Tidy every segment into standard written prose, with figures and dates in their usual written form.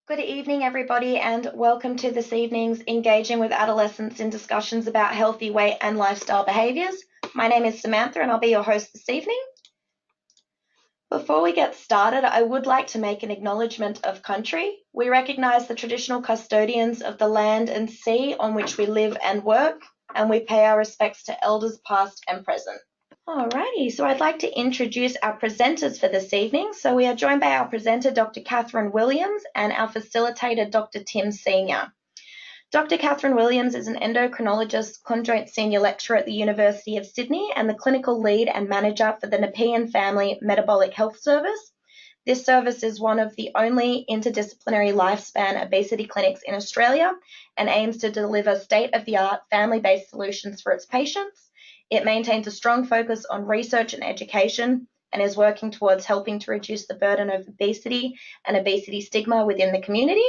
Good evening, everybody, and welcome to this evening's Engaging with Adolescents in Discussions about Healthy Weight and Lifestyle Behaviours. My name is Samantha, and I'll be your host this evening. Before we get started, I would like to make an acknowledgement of country. We recognise the traditional custodians of the land and sea on which we live and work, and we pay our respects to elders past and present. Alrighty, so I'd like to introduce our presenters for this evening. So we are joined by our presenter, Dr. Catherine Williams, and our facilitator, Dr. Tim Senior. Dr. Catherine Williams is an endocrinologist, conjoint senior lecturer at the University of Sydney and the clinical lead and manager for the Nepean Family Metabolic Health Service. This service is one of the only interdisciplinary lifespan obesity clinics in Australia and aims to deliver state-of-the-art family-based solutions for its patients. It maintains a strong focus on research and education and is working towards helping to reduce the burden of obesity and obesity stigma within the community.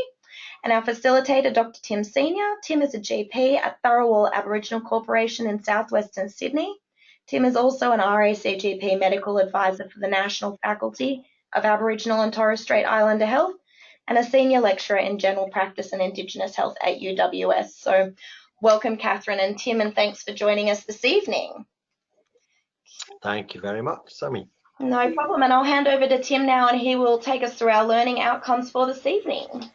And our facilitator, Dr. Tim Senior. Tim is a GP at Tharawal Aboriginal Corporation in southwestern Sydney. Tim is also an RACGP medical advisor for the National Faculty of Aboriginal and Torres Strait Islander Health and a senior lecturer in general practice and Indigenous health at UWS. So welcome, Catherine and Tim, and thanks for joining us this evening. Thank you very much, Sammy. No problem, and I'll hand over to Tim now, and he will take us through our learning outcomes for this evening.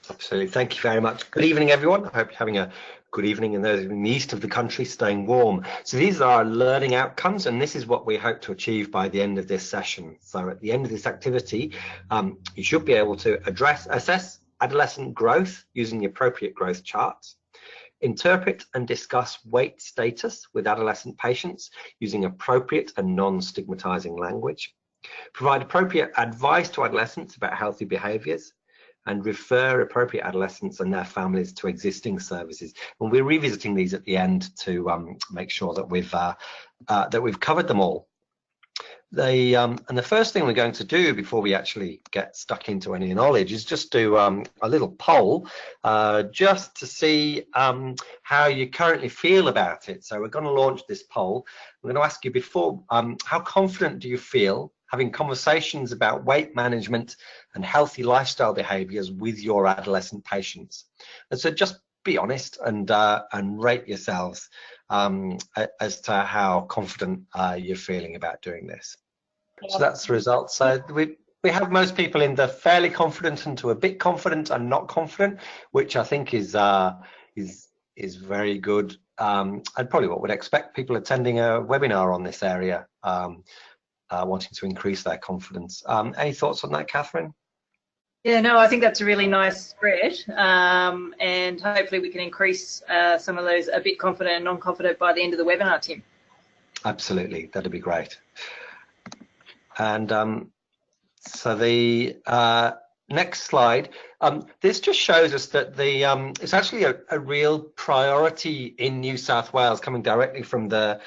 Absolutely. Thank you very much. Good evening, everyone. I hope you're having a good evening, and those in the east of the country staying warm. So these are our learning outcomes, and this is what we hope to achieve by the end of this session. So at the end of this activity, you should be able to assess adolescent growth using the appropriate growth charts, interpret and discuss weight status with adolescent patients using appropriate and non-stigmatizing language, provide appropriate advice to adolescents about healthy behaviors, and refer appropriate adolescents and their families to existing services. And we're revisiting these at the end to make sure that we've covered them all. And the first thing we're going to do before we actually get stuck into any knowledge is just do a little poll just to see how you currently feel about it. So we're going to launch this poll. I'm going to ask you before, how confident do you feel having conversations about weight management and healthy lifestyle behaviors with your adolescent patients? And so just be honest and rate yourselves as to how confident you're feeling about doing this. So that's the result. So we have most people in the fairly confident and to a bit confident and not confident, which I think is very good, and probably what we'd expect people attending a webinar on this area, wanting to increase their confidence. Any thoughts on that, Catherine? Yeah, no, I think that's a really nice spread, and hopefully we can increase some of those a bit confident and non-confident by the end of the webinar, Tim. Absolutely, that'd be great. And so the next slide, this just shows us that it's actually a real priority in New South Wales, coming directly from the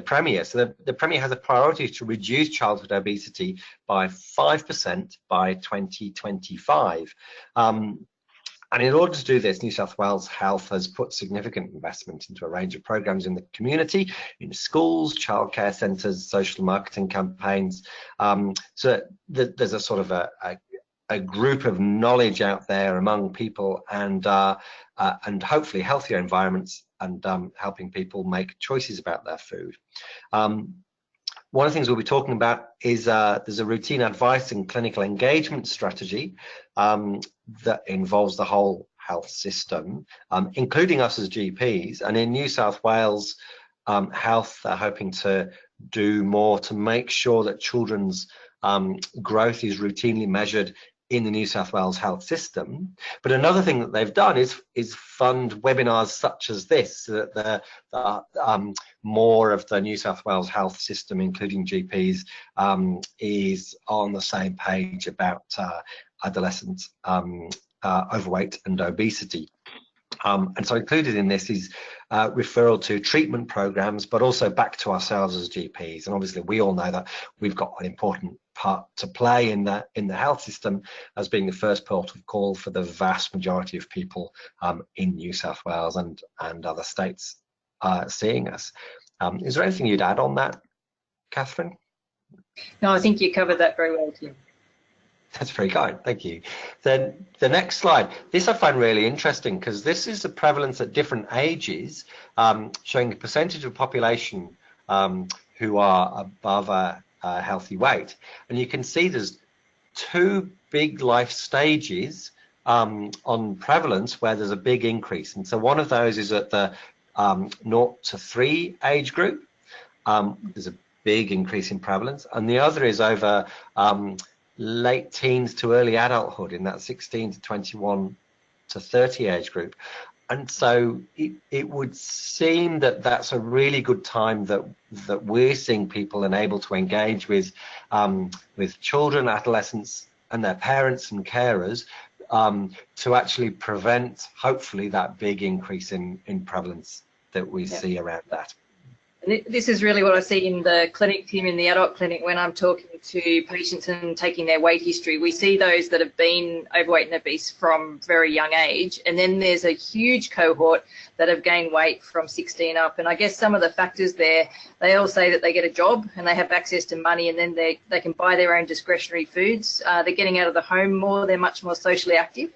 Premier. So the Premier has a priority to reduce childhood obesity by 5% by 2025. And in order to do this, New South Wales Health has put significant investment into a range of programs in the community, in schools, childcare centres, social marketing campaigns. So there's a sort of a group of knowledge out there among people, and hopefully healthier environments, and helping people make choices about their food. One of the things we'll be talking about is there's a routine advice and clinical engagement strategy that involves the whole health system, including us as GPs. And in New South Wales Health, they're hoping to do more to make sure that children's growth is routinely measured in the New South Wales health system. But another thing that they've done is fund webinars such as this, so that more of the New South Wales health system, including GPs, is on the same page about adolescent overweight and obesity. And so included in this is referral to treatment programs, but also back to ourselves as GPs. And obviously we all know that we've got an important part to play in the health system, as being the first port of call for the vast majority of people in New South Wales and other states seeing us. Is there anything you'd add on that, Catherine? No, I think you covered that very well, Tim. That's very kind, thank you. Then the next slide, this I find really interesting because this is the prevalence at different ages, showing the percentage of population who are above a healthy weight. And you can see there's two big life stages on prevalence where there's a big increase. And so one of those is at the 0 to 3 age group. There's a big increase in prevalence. And the other is over late teens to early adulthood in that 16 to 21 to 30 age group. And so it would seem that that's a really good time that we're seeing people and able to engage with children, adolescents and their parents and carers to actually prevent, hopefully, that big increase in prevalence that we see around that. And this is really what I see in the clinic, Tim, in the adult clinic when I'm talking to patients and taking their weight history. We see those that have been overweight and obese from very young age, and then there's a huge cohort that have gained weight from 16 up. And I guess some of the factors there, they all say that they get a job and they have access to money, and then they can buy their own discretionary foods. They're getting out of the home more, they're much more socially active.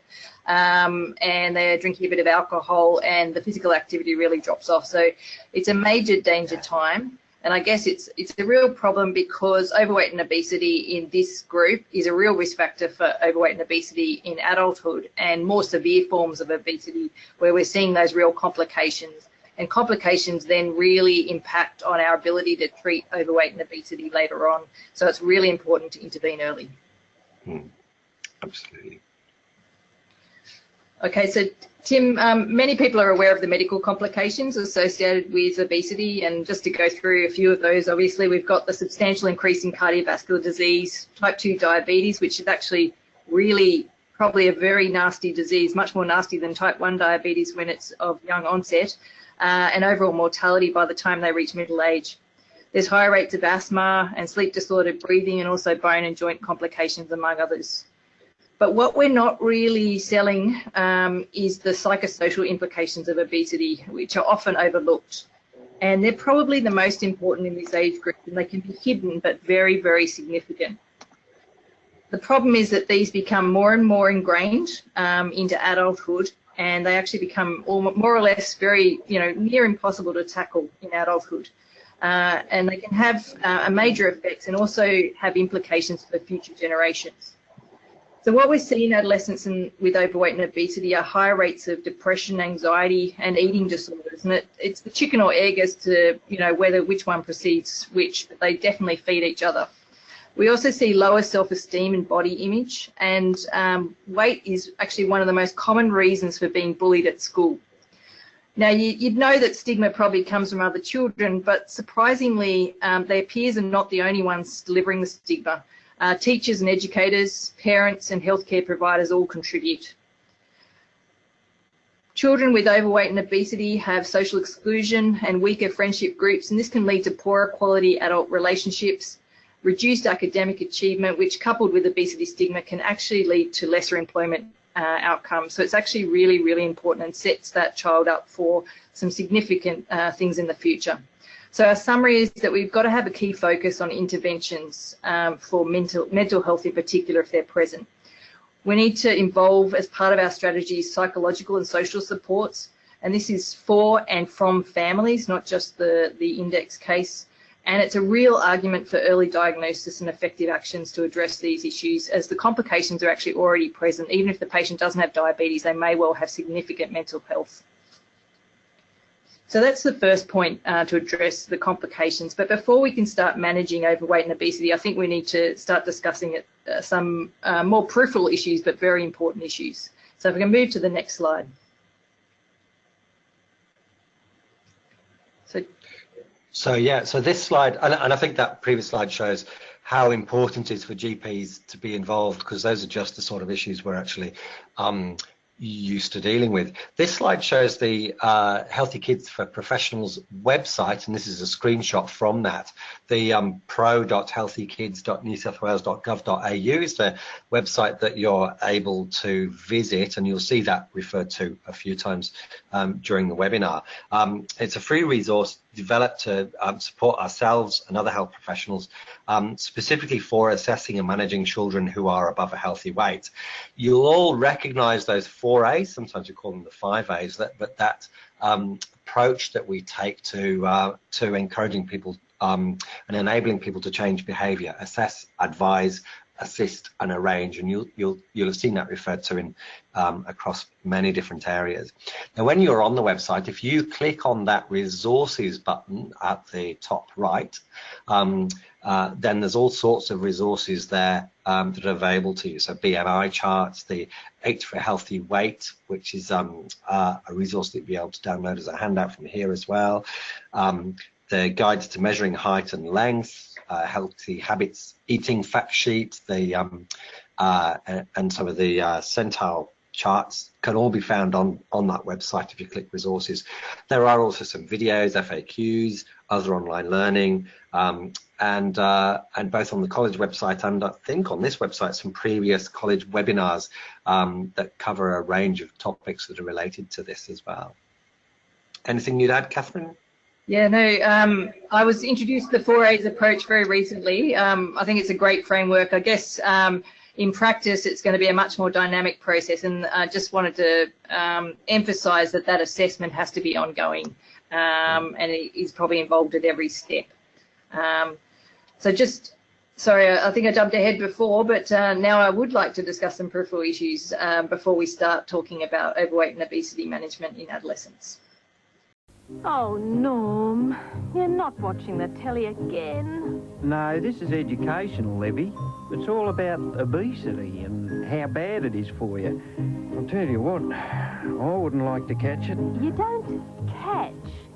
And they're drinking a bit of alcohol, and the physical activity really drops off. So it's a major danger time. And I guess it's a real problem because overweight and obesity in this group is a real risk factor for overweight and obesity in adulthood and more severe forms of obesity where we're seeing those real complications. And complications then really impact on our ability to treat overweight and obesity later on. So it's really important to intervene early. Absolutely. Okay, so Tim, many people are aware of the medical complications associated with obesity, and just to go through a few of those, obviously we've got the substantial increase in cardiovascular disease, type 2 diabetes, which is actually really probably a very nasty disease, much more nasty than type 1 diabetes when it's of young onset, and overall mortality by the time they reach middle age. There's high rates of asthma and sleep disordered breathing, and also bone and joint complications, among others. But what we're not really selling is the psychosocial implications of obesity, which are often overlooked. And they're probably the most important in this age group, and they can be hidden but very, very significant. The problem is that these become more and more ingrained into adulthood, and they actually become more or less very, near impossible to tackle in adulthood. And they can have major effects and also have implications for future generations. So what we see in adolescents with overweight and obesity are higher rates of depression, anxiety, and eating disorders. And it's the chicken or egg as to, which one precedes which, but they definitely feed each other. We also see lower self-esteem and body image, and weight is actually one of the most common reasons for being bullied at school. Now, you'd know that stigma probably comes from other children, but surprisingly, their peers are not the only ones delivering the stigma. Teachers and educators, parents and healthcare providers all contribute. Children with overweight and obesity have social exclusion and weaker friendship groups, and this can lead to poorer quality adult relationships, reduced academic achievement, which coupled with obesity stigma can actually lead to lesser employment outcomes. So it's actually really, really important and sets that child up for some significant things in the future. So our summary is that we've got to have a key focus on interventions for mental health in particular if they're present. We need to involve as part of our strategies psychological and social supports, and this is for and from families, not just the index case. And it's a real argument for early diagnosis and effective actions to address these issues, as the complications are actually already present. Even if the patient doesn't have diabetes, they may well have significant mental health. So that's the first point to address the complications. But before we can start managing overweight and obesity, I think we need to start discussing some more peripheral issues, but very important issues. So if we can move to the next slide. So this slide, and I think that previous slide shows how important it is for GPs to be involved, because those are just the sort of issues we're actually used to dealing with. This slide shows the Healthy Kids for Professionals website, and this is a screenshot from that. The pro.healthykids.newsouthwales.gov.au is the website that you're able to visit, and you'll see that referred to a few times during the webinar. It's a free resource developed to support ourselves and other health professionals, specifically for assessing and managing children who are above a healthy weight. You'll all recognize those 4 A's, sometimes we call them the 5 A's, but that approach that we take to encouraging people and enabling people to change behavior: assess, advise, assist and arrange, and you'll have seen that referred to in across many different areas. Now, when you're on the website, if you click on that resources button at the top right, then there's all sorts of resources there that are available to you. So BMI charts, the 8 for a Healthy Weight, which is a resource that you'll be able to download as a handout from here as well. The guides to measuring height and length, healthy habits eating fact sheet, and some of the centile charts can all be found on that website if you click resources. There are also some videos, FAQs, other online learning, and both on the college website and I think on this website some previous college webinars that cover a range of topics that are related to this as well. Anything you'd add, Catherine? Yeah, no, I was introduced to the 4 A's approach very recently. I think it's a great framework. I guess in practice it's going to be a much more dynamic process, and I just wanted to emphasise that assessment has to be ongoing, and it is probably involved at every step. So just, sorry, I think I jumped ahead before, but now I would like to discuss some peripheral issues before we start talking about overweight and obesity management in adolescents. Oh, Norm, you're not watching the telly again. No, this is educational, Libby. It's all about obesity and how bad it is for you. I'll tell you what, I wouldn't like to catch it. You don't catch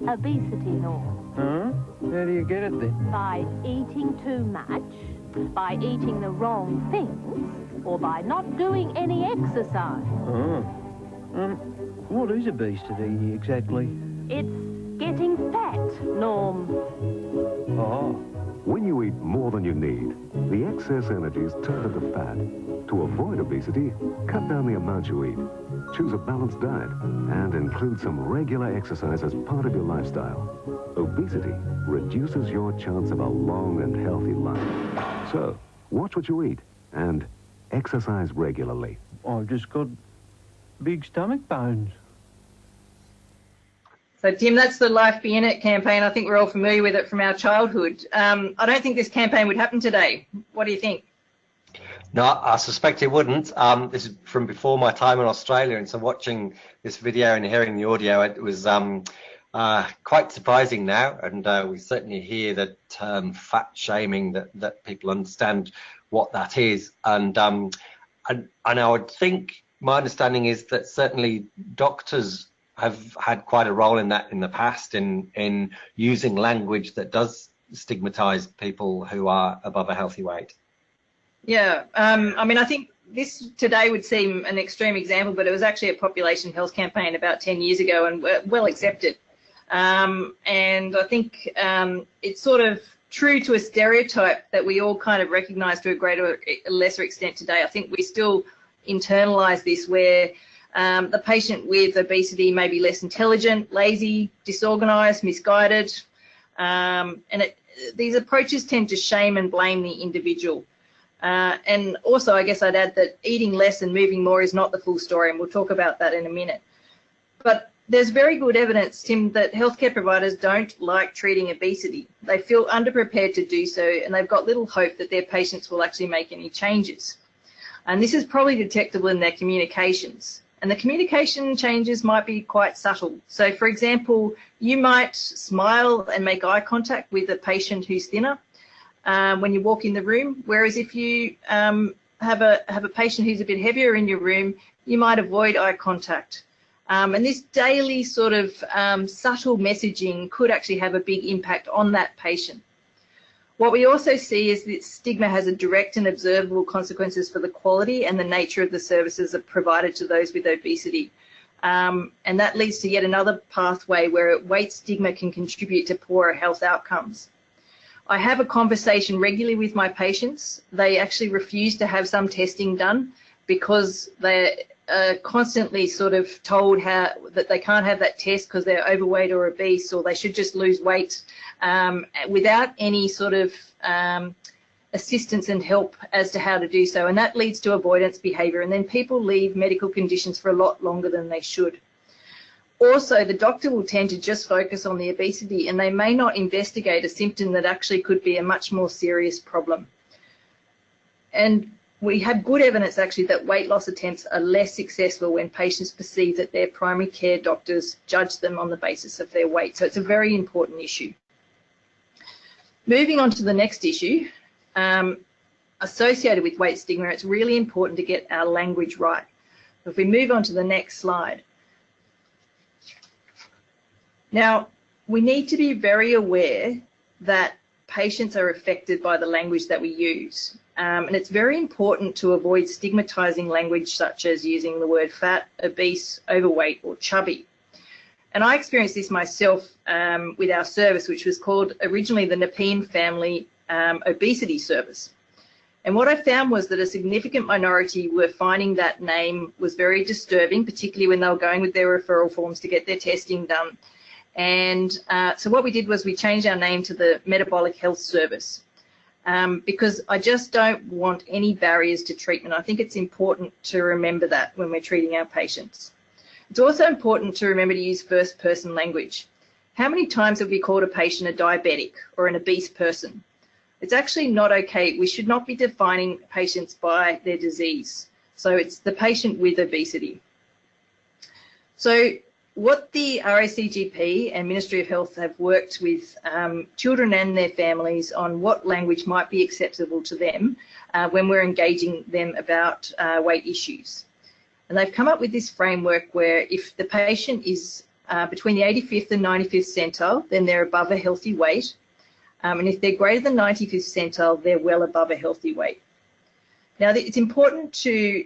obesity, Norm. Huh? How do you get it then? By eating too much, by eating the wrong things, or by not doing any exercise. Oh. What is obesity exactly? It's getting fat, Norm. Oh. When you eat more than you need, the excess energies turn into fat. To avoid obesity, cut down the amount you eat. Choose a balanced diet and include some regular exercise as part of your lifestyle. Obesity reduces your chance of a long and healthy life. So, watch what you eat and exercise regularly. I've just got big stomach bones. So, Tim, that's the Life Be In It campaign. I think we're all familiar with it from our childhood. I don't think this campaign would happen today. What do you think? No, I suspect it wouldn't. This is from before my time in Australia, and so watching this video and hearing the audio, it was quite surprising now. And we certainly hear the term fat shaming, that people understand what that is. And I would think, my understanding is that certainly doctors have had quite a role in that in the past, in using language that does stigmatise people who are above a healthy weight. Yeah, I mean, I think this today would seem an extreme example, but it was actually a population health campaign about 10 years ago and well accepted. And I think it's sort of true to a stereotype that we all kind of recognise to a greater or lesser extent today. I think we still internalise this, where the patient with obesity may be less intelligent, lazy, disorganised, misguided, and these approaches tend to shame and blame the individual. And also, I guess I'd add that eating less and moving more is not the full story, and we'll talk about that in a minute. But there's very good evidence, Tim, that healthcare providers don't like treating obesity. They feel underprepared to do so, and they've got little hope that their patients will actually make any changes. And this is probably detectable in their communications. And the communication changes might be quite subtle. So, for example, you might smile and make eye contact with a patient who's thinner when you walk in the room, whereas if you have a patient who's a bit heavier in your room, you might avoid eye contact. And this daily sort of subtle messaging could actually have a big impact on that patient. What we also see is that stigma has a direct and observable consequences for the quality and the nature of the services that are provided to those with obesity. And that leads to yet another pathway where weight stigma can contribute to poorer health outcomes. I have a conversation regularly with my patients. They actually refuse to have some testing done because are constantly sort of told that they can't have that test because they're overweight or obese, or they should just lose weight without any sort of assistance and help as to how to do so. And that leads to avoidance behaviour, and then people leave medical conditions for a lot longer than they should. Also, the doctor will tend to just focus on the obesity, and they may not investigate a symptom that actually could be a much more serious problem. And we have good evidence actually that weight loss attempts are less successful when patients perceive that their primary care doctors judge them on the basis of their weight. So it's a very important issue. Moving on to the next issue, associated with weight stigma, it's really important to get our language right. If we move on to the next slide. Now, we need to be very aware that patients are affected by the language that we use. And it's very important to avoid stigmatizing language such as using the word fat, obese, overweight, or chubby. And I experienced this myself with our service, which was called originally the Nepean Family Obesity Service. And what I found was that a significant minority were finding that name was very disturbing, particularly when they were going with their referral forms to get their testing done. And so what we did was we changed our name to the Metabolic Health Service. Because I just don't want any barriers to treatment. I think it's important to remember that when we're treating our patients. It's also important to remember to use first-person language. How many times have we called a patient a diabetic or an obese person? It's actually not okay. We should not be defining patients by their disease. So it's the patient with obesity. So what the RACGP and Ministry of Health have worked with children and their families on what language might be acceptable to them when we're engaging them about weight issues. And they've come up with this framework where if the patient is between the 85th and 95th centile, then they're above a healthy weight. And if they're greater than 95th centile, they're well above a healthy weight. Now, it's important to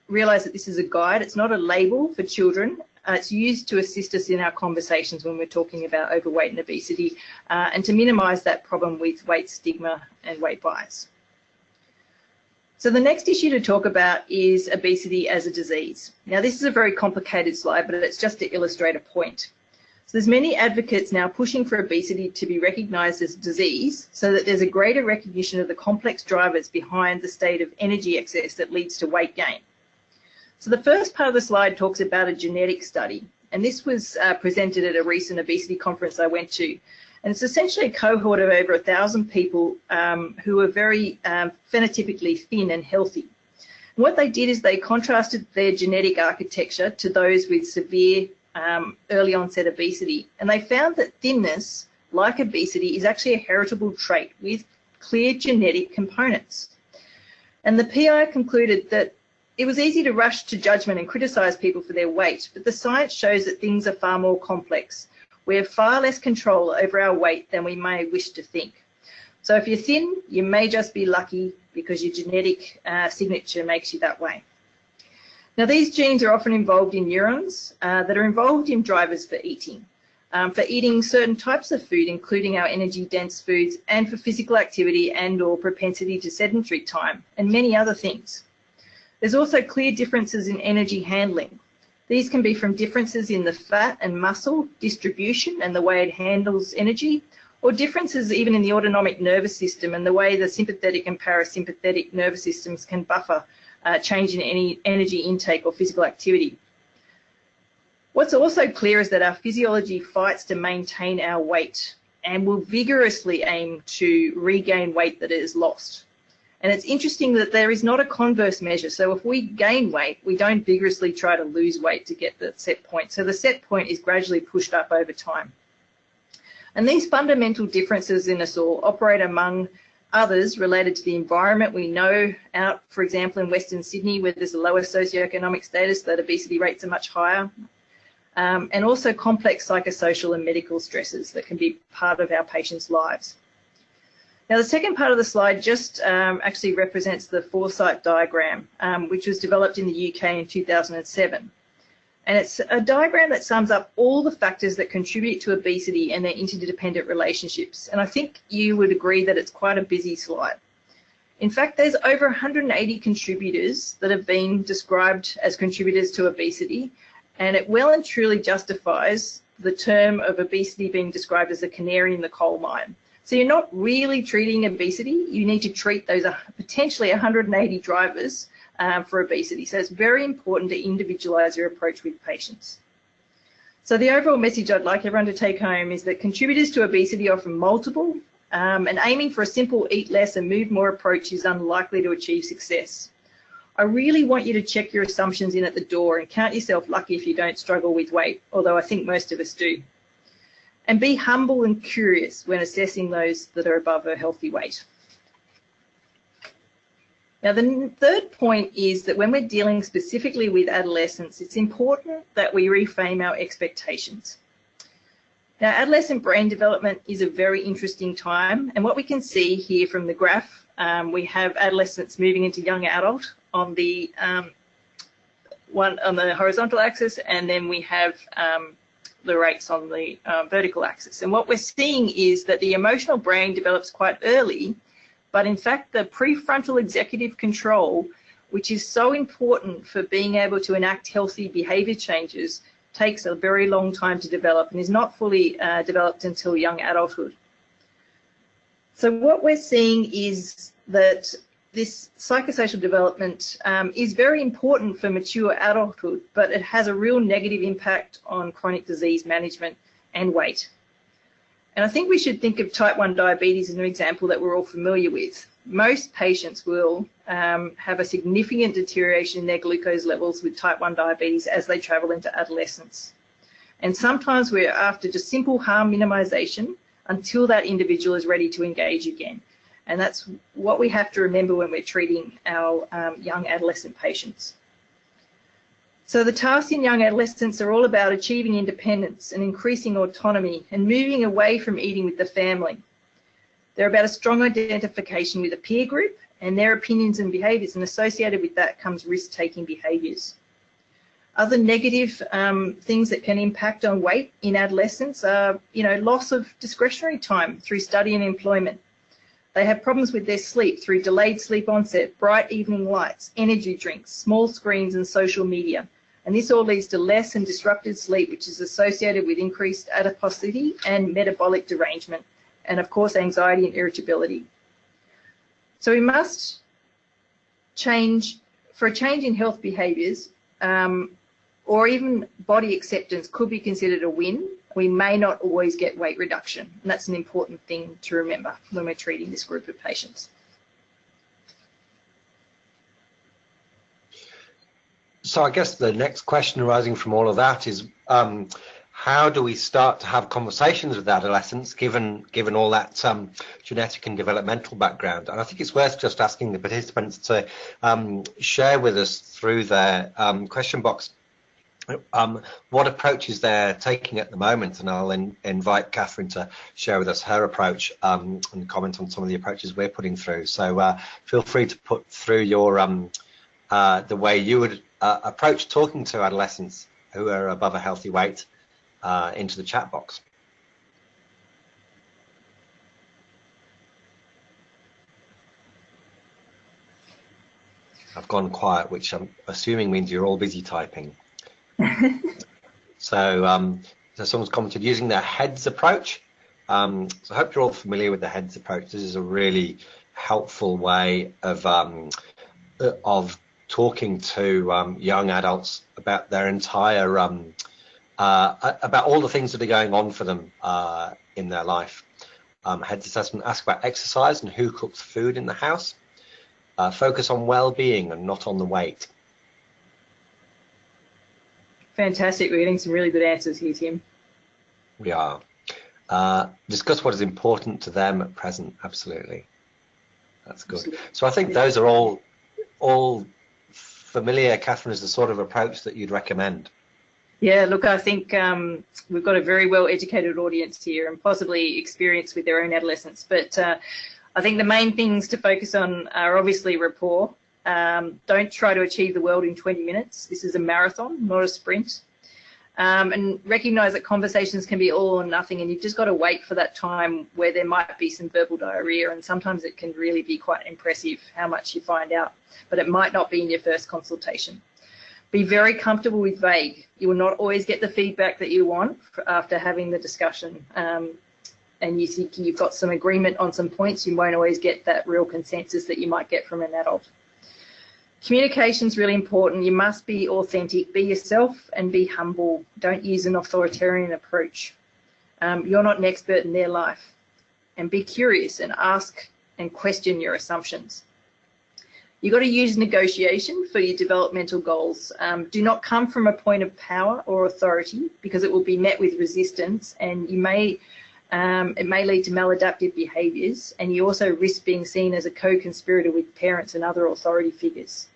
realise that this is a guide. It's not a label for children. It's used to assist us in our conversations when we're talking about overweight and obesity and to minimise that problem with weight stigma and weight bias. So the next issue to talk about is obesity as a disease. Now, this is a very complicated slide, but it's just to illustrate a point. So there's many advocates now pushing for obesity to be recognised as a disease so that there's a greater recognition of the complex drivers behind the state of energy excess that leads to weight gain. So the first part of the slide talks about a genetic study, and this was presented at a recent obesity conference I went to. And it's essentially a cohort of over 1,000 people who are very phenotypically thin and healthy. And what they did is they contrasted their genetic architecture to those with severe early onset obesity. And they found that thinness, like obesity, is actually a heritable trait with clear genetic components. And the PI concluded that it was easy to rush to judgment and criticise people for their weight, but the science shows that things are far more complex. We have far less control over our weight than we may wish to think. So if you're thin, you may just be lucky because your genetic signature makes you that way. Now, these genes are often involved in neurons that are involved in drivers for eating certain types of food, including our energy-dense foods, and for physical activity and or propensity to sedentary time, and many other things. There's also clear differences in energy handling. These can be from differences in the fat and muscle distribution and the way it handles energy, or differences even in the autonomic nervous system and the way the sympathetic and parasympathetic nervous systems can buffer change in any energy intake or physical activity. What's also clear is that our physiology fights to maintain our weight and will vigorously aim to regain weight that it has lost. And it's interesting that there is not a converse measure. So if we gain weight, we don't vigorously try to lose weight to get the set point. So the set point is gradually pushed up over time. And these fundamental differences in us all operate among others related to the environment. We know out, for example, in Western Sydney, where there's a lower socioeconomic status, that obesity rates are much higher. And also complex psychosocial and medical stresses that can be part of our patients' lives. Now, the second part of the slide just actually represents the foresight diagram, which was developed in the UK in 2007. And it's a diagram that sums up all the factors that contribute to obesity and their interdependent relationships. And I think you would agree that it's quite a busy slide. In fact, there's over 180 contributors that have been described as contributors to obesity, and it well and truly justifies the term of obesity being described as a canary in the coal mine. So you're not really treating obesity, you need to treat those potentially 180 drivers for obesity. So it's very important to individualise your approach with patients. So the overall message I'd like everyone to take home is that contributors to obesity are often multiple, and aiming for a simple eat less and move more approach is unlikely to achieve success. I really want you to check your assumptions in at the door and count yourself lucky if you don't struggle with weight, although I think most of us do. And be humble and curious when assessing those that are above a healthy weight. Now, the third point is that when we're dealing specifically with adolescents, it's important that we reframe our expectations. Now, adolescent brain development is a very interesting time, and what we can see here from the graph, we have adolescents moving into young adult on the one on the horizontal axis, and then we have the rates on the vertical axis. And what we're seeing is that the emotional brain develops quite early, but in fact the prefrontal executive control, which is so important for being able to enact healthy behavior changes, takes a very long time to develop and is not fully developed until young adulthood. So what we're seeing is that this psychosocial development is very important for mature adulthood, but it has a real negative impact on chronic disease management and weight. And I think we should think of type 1 diabetes as an example that we're all familiar with. Most patients will have a significant deterioration in their glucose levels with type 1 diabetes as they travel into adolescence. And sometimes we're after just simple harm minimization until that individual is ready to engage again. And that's what we have to remember when we're treating our young adolescent patients. So the tasks in young adolescents are all about achieving independence and increasing autonomy and moving away from eating with the family. They're about a strong identification with a peer group and their opinions and behaviours, and associated with that comes risk-taking behaviours. Other negative things that can impact on weight in adolescents are, loss of discretionary time through study and employment. They have problems with their sleep through delayed sleep onset, bright evening lights, energy drinks, small screens and social media. And this all leads to less and disrupted sleep, which is associated with increased adiposity and metabolic derangement, and of course anxiety and irritability. So we must change, for a change in health behaviours, or even body acceptance could be considered a win. We may not always get weight reduction, and that's an important thing to remember when we're treating this group of patients. So I guess the next question arising from all of that is, how do we start to have conversations with adolescents, given all that genetic and developmental background? And I think it's worth just asking the participants to share with us through their question box what approaches they're taking at the moment. And I'll invite Catherine to share with us her approach and comment on some of the approaches we're putting through. So feel free to put through your the way you would approach talking to adolescents who are above a healthy weight into the chat box. I've gone quiet, which I'm assuming means you're all busy typing. So someone's commented using the heads approach. So I hope you're all familiar with the heads approach. This is a really helpful way of talking to young adults about their entire about all the things that are going on for them in their life. Heads assessment, ask about exercise and who cooks food in the house. Focus on well-being and not on the weight. Fantastic. We're getting some really good answers here, Tim. We are. Discuss what is important to them at present. Absolutely. That's good. Absolutely. So I think those are all familiar, Catherine, is the sort of approach that you'd recommend. Yeah, look, I think we've got a very well-educated audience here and possibly experienced with their own adolescents. But I think the main things to focus on are obviously rapport. Don't try to achieve the world in 20 minutes. This is a marathon, not a sprint. and recognise that conversations can be all or nothing, and you've just got to wait for that time where there might be some verbal diarrhea, and sometimes it can really be quite impressive how much you find out, but it might not be in your first consultation. Be very comfortable with vague. You will not always get the feedback that you want after having the discussion, and you think you've got some agreement on some points. You won't always get that real consensus that you might get from an adult. Communication is really important. You must be authentic, be yourself, and be humble. Don't use an authoritarian approach. You're not an expert in their life. And be curious and ask and question your assumptions. You've got to use negotiation for your developmental goals. Do not come from a point of power or authority, because it will be met with resistance, and it may lead to maladaptive behaviours, and you also risk being seen as a co-conspirator with parents and other authority figures.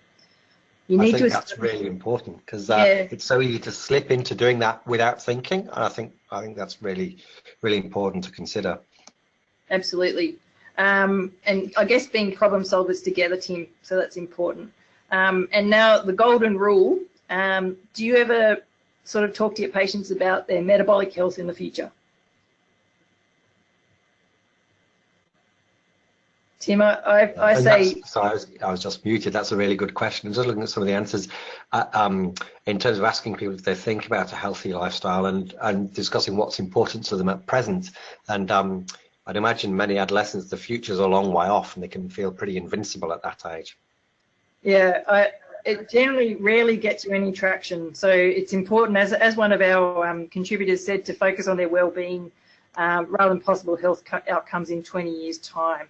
I think that's really important, because it's so easy to slip into doing that without thinking, and I think that's really, really important to consider. Absolutely. And I guess being problem solvers together, Tim, so that's important. And now the golden rule, do you ever sort of talk to your patients about their metabolic health in the future? Tim, I say... Sorry, I was just muted. That's a really good question. I'm just looking at some of the answers in terms of asking people if they think about a healthy lifestyle and discussing what's important to them at present. And I'd imagine many adolescents, the future's a long way off, and they can feel pretty invincible at that age. Yeah, it generally rarely gets you any traction. So it's important, as one of our contributors said, to focus on their well-being rather than possible health outcomes in 20 years' time.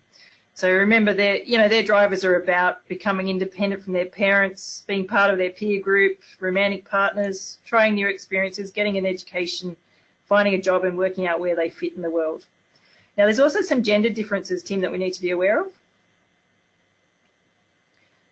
So remember, their drivers are about becoming independent from their parents, being part of their peer group, romantic partners, trying new experiences, getting an education, finding a job, and working out where they fit in the world. Now, there's also some gender differences, Tim, that we need to be aware of.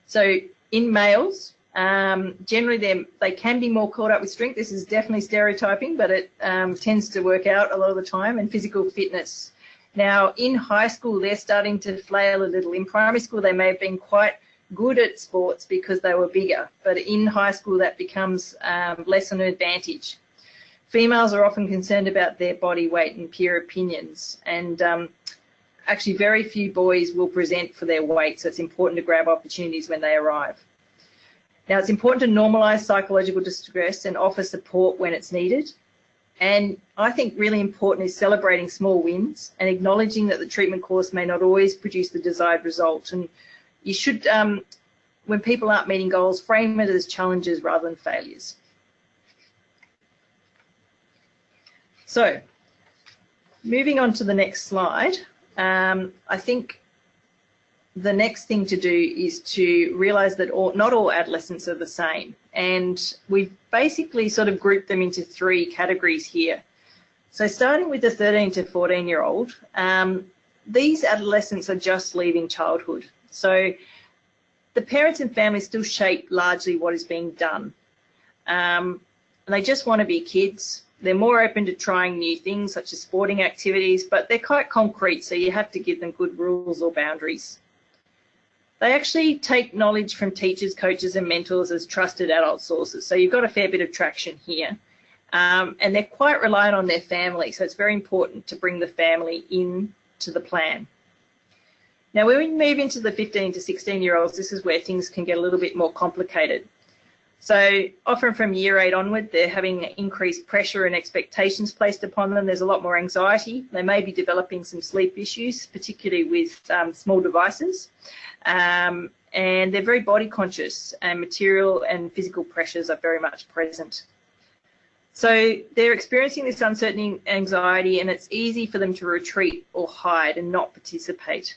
So in males, generally they can be more caught up with strength. This is definitely stereotyping, but it tends to work out a lot of the time, and physical fitness. Now, in high school, they're starting to flail a little. In primary school, they may have been quite good at sports because they were bigger, but in high school, that becomes less an advantage. Females are often concerned about their body weight and peer opinions, and actually very few boys will present for their weight, so it's important to grab opportunities when they arrive. Now, it's important to normalise psychological distress and offer support when it's needed. And I think really important is celebrating small wins and acknowledging that the treatment course may not always produce the desired result. And you should, when people aren't meeting goals, frame it as challenges rather than failures. So, moving on to the next slide, I think the next thing to do is to realise that not all adolescents are the same. And we've basically sort of grouped them into three categories here. So starting with the 13 to 14-year-old, these adolescents are just leaving childhood. So the parents and families still shape largely what is being done. And they just want to be kids. They're more open to trying new things such as sporting activities, but they're quite concrete, so you have to give them good rules or boundaries. They actually take knowledge from teachers, coaches and mentors as trusted adult sources. So you've got a fair bit of traction here. And they're quite reliant on their family. So it's very important to bring the family into the plan. Now, when we move into the 15 to 16-year-olds, this is where things can get a little bit more complicated. So often from year 8 onward, they're having increased pressure and expectations placed upon them. There's a lot more anxiety. They may be developing some sleep issues, particularly with small devices. And they're very body conscious, and material and physical pressures are very much present. So they're experiencing this uncertainty, anxiety, and it's easy for them to retreat or hide and not participate.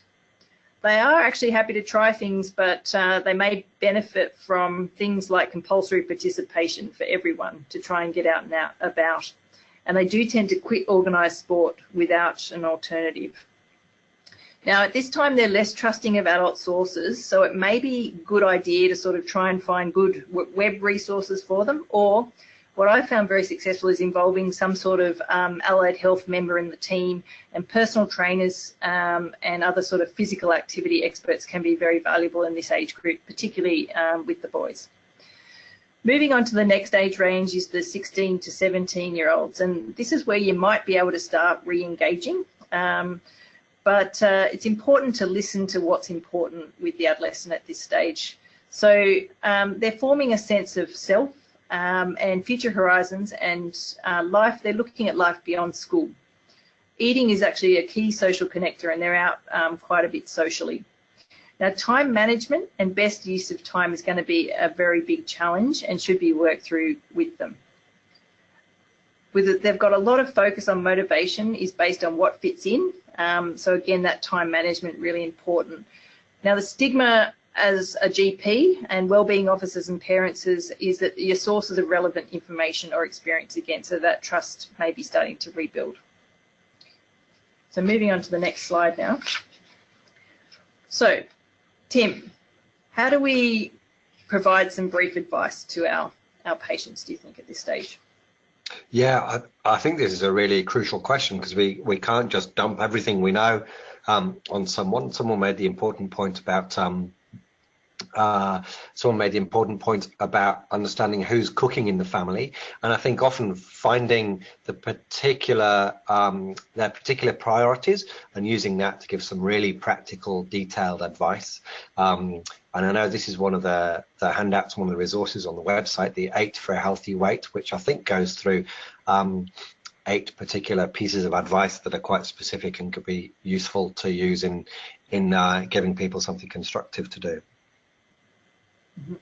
They are actually happy to try things, but they may benefit from things like compulsory participation for everyone to try and get out and about. And they do tend to quit organised sport without an alternative. Now, at this time, they're less trusting of adult sources, so it may be a good idea to sort of try and find good web resources for them, or what I found very successful is involving some sort of allied health member in the team, and personal trainers and other sort of physical activity experts can be very valuable in this age group, particularly with the boys. Moving on to the next age range is the 16 to 17-year-olds, and this is where you might be able to start re-engaging. But it's important to listen to what's important with the adolescent at this stage. So they're forming a sense of self and future horizons and life. They're looking at life beyond school. Eating is actually a key social connector, and they're out quite a bit socially. Now, time management and best use of time is going to be a very big challenge and should be worked through with them. They've got a lot of focus on motivation is based on what fits in. So again, that time management really important. Now, the stigma as a GP and wellbeing officers and parents is that your sources of relevant information or experience again, so that trust may be starting to rebuild. So moving on to the next slide now. So, Tim, how do we provide some brief advice to our patients, do you think, at this stage? Yeah, I think this is a really crucial question, because we can't just dump everything we know on someone. Someone made the important point about understanding who's cooking in the family, and I think often finding the particular their particular priorities and using that to give some really practical, detailed advice. And I know this is one of the handouts, one of the resources on the website, the 8 for a Healthy Weight, which I think goes through 8 particular pieces of advice that are quite specific and could be useful to use in giving people something constructive to do. Mm-hmm.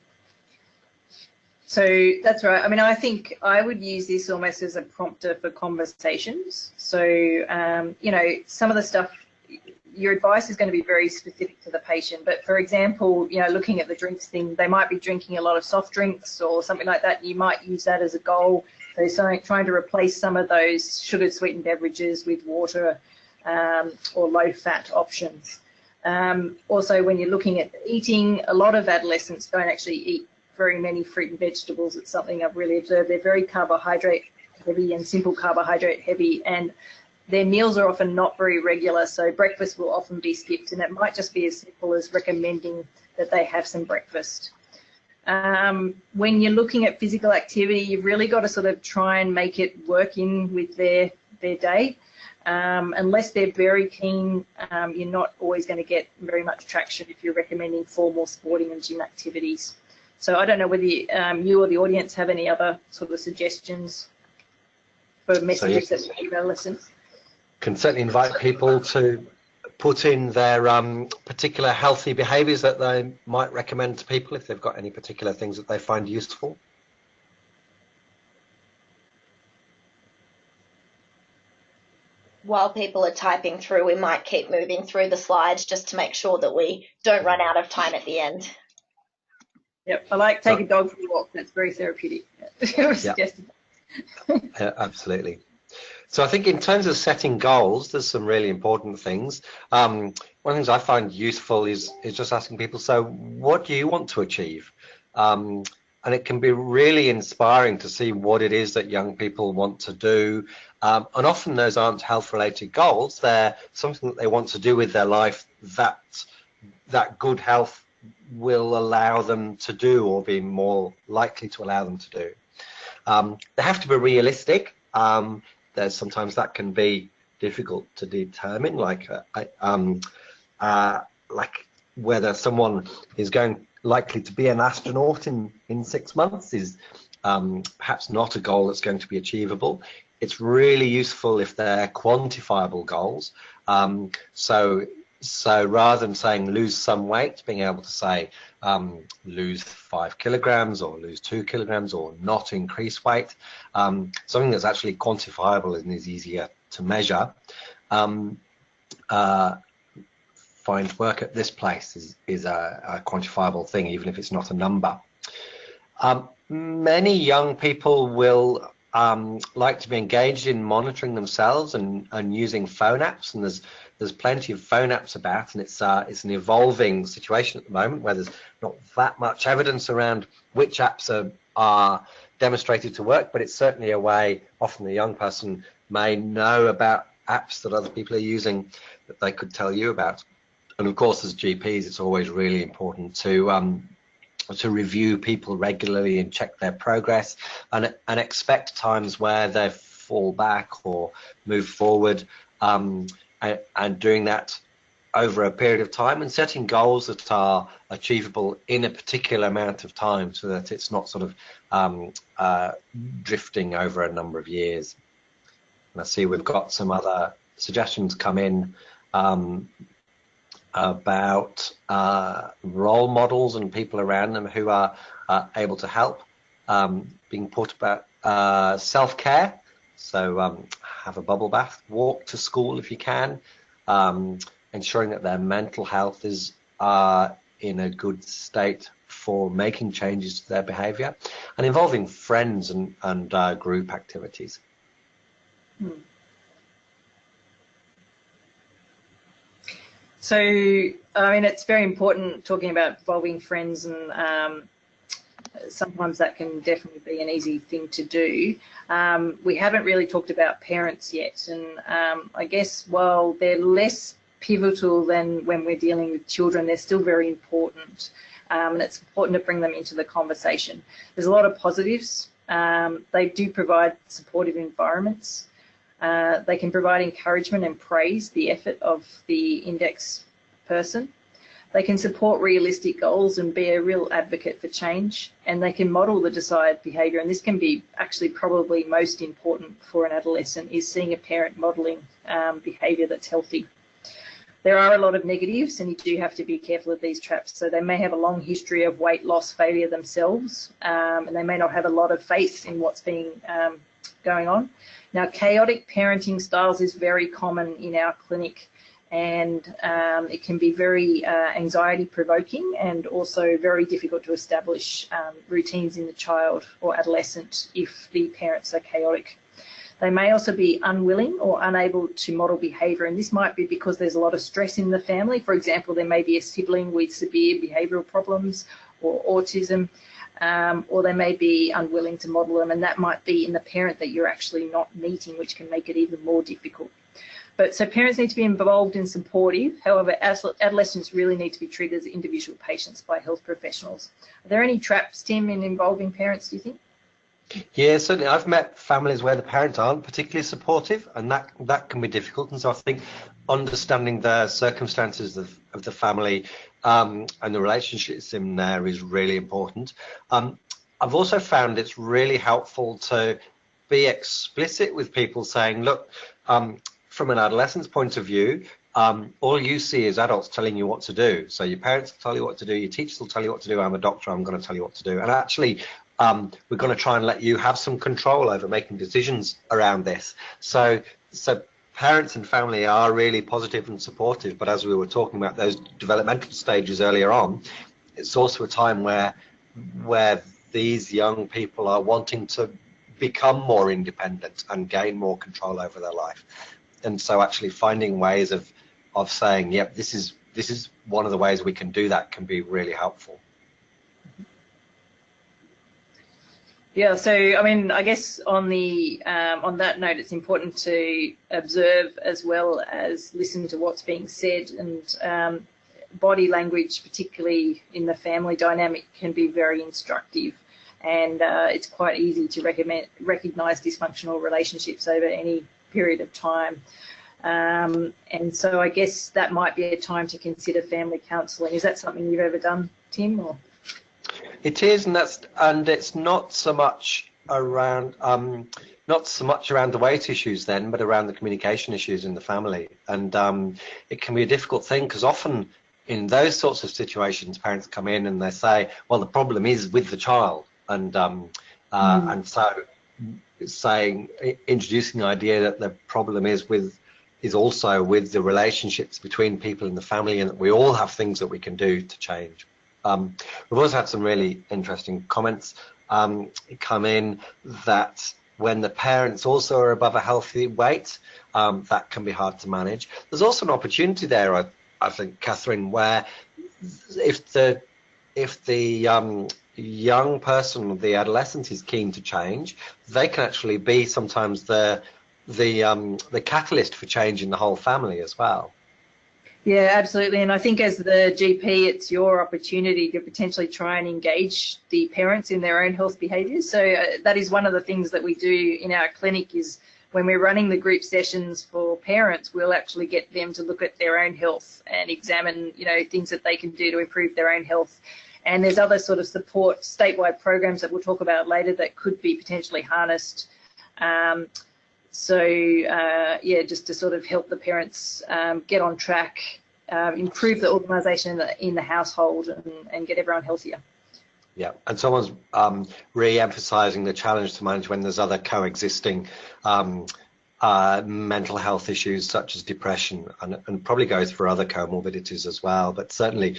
So that's right. I mean, I think I would use this almost as a prompter for conversations. So, you know, some of the stuff, your advice is going to be very specific to the patient. But for example, you know, looking at the drinks thing, they might be drinking a lot of soft drinks or something like that. You might use that as a goal. So trying to replace some of those sugar sweetened beverages with water or low fat options. Also, when you're looking at eating, a lot of adolescents don't actually eat very many fruit and vegetables. It's something I've really observed. They're very carbohydrate heavy and simple carbohydrate heavy, and their meals are often not very regular, so breakfast will often be skipped, and it might just be as simple as recommending that they have some breakfast. When you're looking at physical activity, you've really got to sort of try and make it work in with their day. Unless they're very keen, you're not always going to get very much traction if you're recommending formal sporting and gym activities. So I don't know whether you or the audience have any other sort of suggestions for messages that give adolescents. Can certainly invite people to put in their particular healthy behaviours that they might recommend to people if they've got any particular things that they find useful. While people are typing through, we might keep moving through the slides just to make sure that we don't run out of time at the end. Yep, I like take a dog for a walk. That's very therapeutic. Yeah, absolutely. So I think in terms of setting goals, there's some really important things. One of the things I find useful is just asking people, so what do you want to achieve? And it can be really inspiring to see what it is that young people want to do. And often those aren't health-related goals. They're something that they want to do with their life that good health will allow them to do, or be more likely to allow them to do. They have to be realistic. There's sometimes that can be difficult to determine, like whether someone is likely to be an astronaut in 6 months is perhaps not a goal that's going to be achievable. It's really useful if they're quantifiable goals. So rather than saying lose some weight, being able to say lose 5 kilograms or lose 2 kilograms or not increase weight, something that's actually quantifiable and is easier to measure. Find work at this place is a quantifiable thing, even if it's not a number. Many young people will like to be engaged in monitoring themselves and using phone apps, and there's plenty of phone apps about, and it's an evolving situation at the moment where there's not that much evidence around which apps are demonstrated to work, but it's certainly a way often the young person may know about apps that other people are using that they could tell you about. And of course, as GPs, it's always really important to to review people regularly and check their progress, and expect times where they fall back or move forward, and doing that over a period of time, and setting goals that are achievable in a particular amount of time, so that it's not sort of drifting over a number of years. And I see we've got some other suggestions come in about role models and people around them who are able to help, being taught about self-care. So have a bubble bath, walk to school if you can, ensuring that their mental health is in a good state for making changes to their behaviour, and involving friends and group activities. So, I mean, it's very important talking about involving friends, and sometimes that can definitely be an easy thing to do. We haven't really talked about parents yet, and I guess while they're less pivotal than when we're dealing with children, they're still very important, and it's important to bring them into the conversation. There's a lot of positives. They do provide supportive environments. They can provide encouragement and praise the effort of the index person. They can support realistic goals and be a real advocate for change, and they can model the desired behaviour. And this can be actually probably most important for an adolescent, is seeing a parent modelling behaviour that's healthy. There are a lot of negatives, and you do have to be careful of these traps. So they may have a long history of weight loss failure themselves, and they may not have a lot of faith in what's being going on. Now, chaotic parenting styles is very common in our clinic, and it can be very anxiety provoking, and also very difficult to establish routines in the child or adolescent if the parents are chaotic. They may also be unwilling or unable to model behaviour, and this might be because there's a lot of stress in the family. For example, there may be a sibling with severe behavioural problems or autism, or they may be unwilling to model them, and that might be in the parent that you're actually not meeting, which can make it even more difficult. But so parents need to be involved and supportive. However, adolescents really need to be treated as individual patients by health professionals. Are there any traps, Tim, in involving parents, do you think? Yeah, certainly. I've met families where the parents aren't particularly supportive, and that can be difficult. And so I think understanding the circumstances of the family and the relationships in there is really important. I've also found it's really helpful to be explicit with people, saying, look, from an adolescent's point of view, all you see is adults telling you what to do. So your parents will tell you what to do, your teachers will tell you what to do. I'm a doctor, I'm going to tell you what to do. And actually, we're going to try and let you have some control over making decisions around this. So parents and family are really positive and supportive, but as we were talking about those developmental stages earlier on, it's also a time where these young people are wanting to become more independent and gain more control over their life. And so actually finding ways of saying, yep, this is one of the ways we can do that, can be really helpful. Yeah, so I mean, I guess on that note, it's important to observe as well as listen to what's being said, and body language, particularly in the family dynamic, can be very instructive, and it's quite easy to recognise dysfunctional relationships over any period of time. And so I guess that might be a time to consider family counselling. Is that something you've ever done, Tim? Or? It is, and it's not so much around the weight issues then, but around the communication issues in the family. And it can be a difficult thing, because often in those sorts of situations, parents come in and they say, well, the problem is with the child, and so introducing the idea that the problem is also with the relationships between people in the family, and that we all have things that we can do to change. We've also had some really interesting comments come in that when the parents also are above a healthy weight, that can be hard to manage. There's also an opportunity there, I think, Catherine, where if the young person, the adolescent, is keen to change, they can actually be sometimes the catalyst for change in the whole family as well. Yeah, absolutely. And I think as the GP, it's your opportunity to potentially try and engage the parents in their own health behaviours. So that is one of the things that we do in our clinic, is when we're running the group sessions for parents, we'll actually get them to look at their own health and examine, you know, things that they can do to improve their own health. And there's other sort of support statewide programs that we'll talk about later that could be potentially harnessed. Yeah, just to sort of help the parents get on track, improve the organisation in the household, and get everyone healthier. Yeah, and someone's re-emphasising the challenge to manage when there's other coexisting mental health issues such as depression, and probably goes for other comorbidities as well. But certainly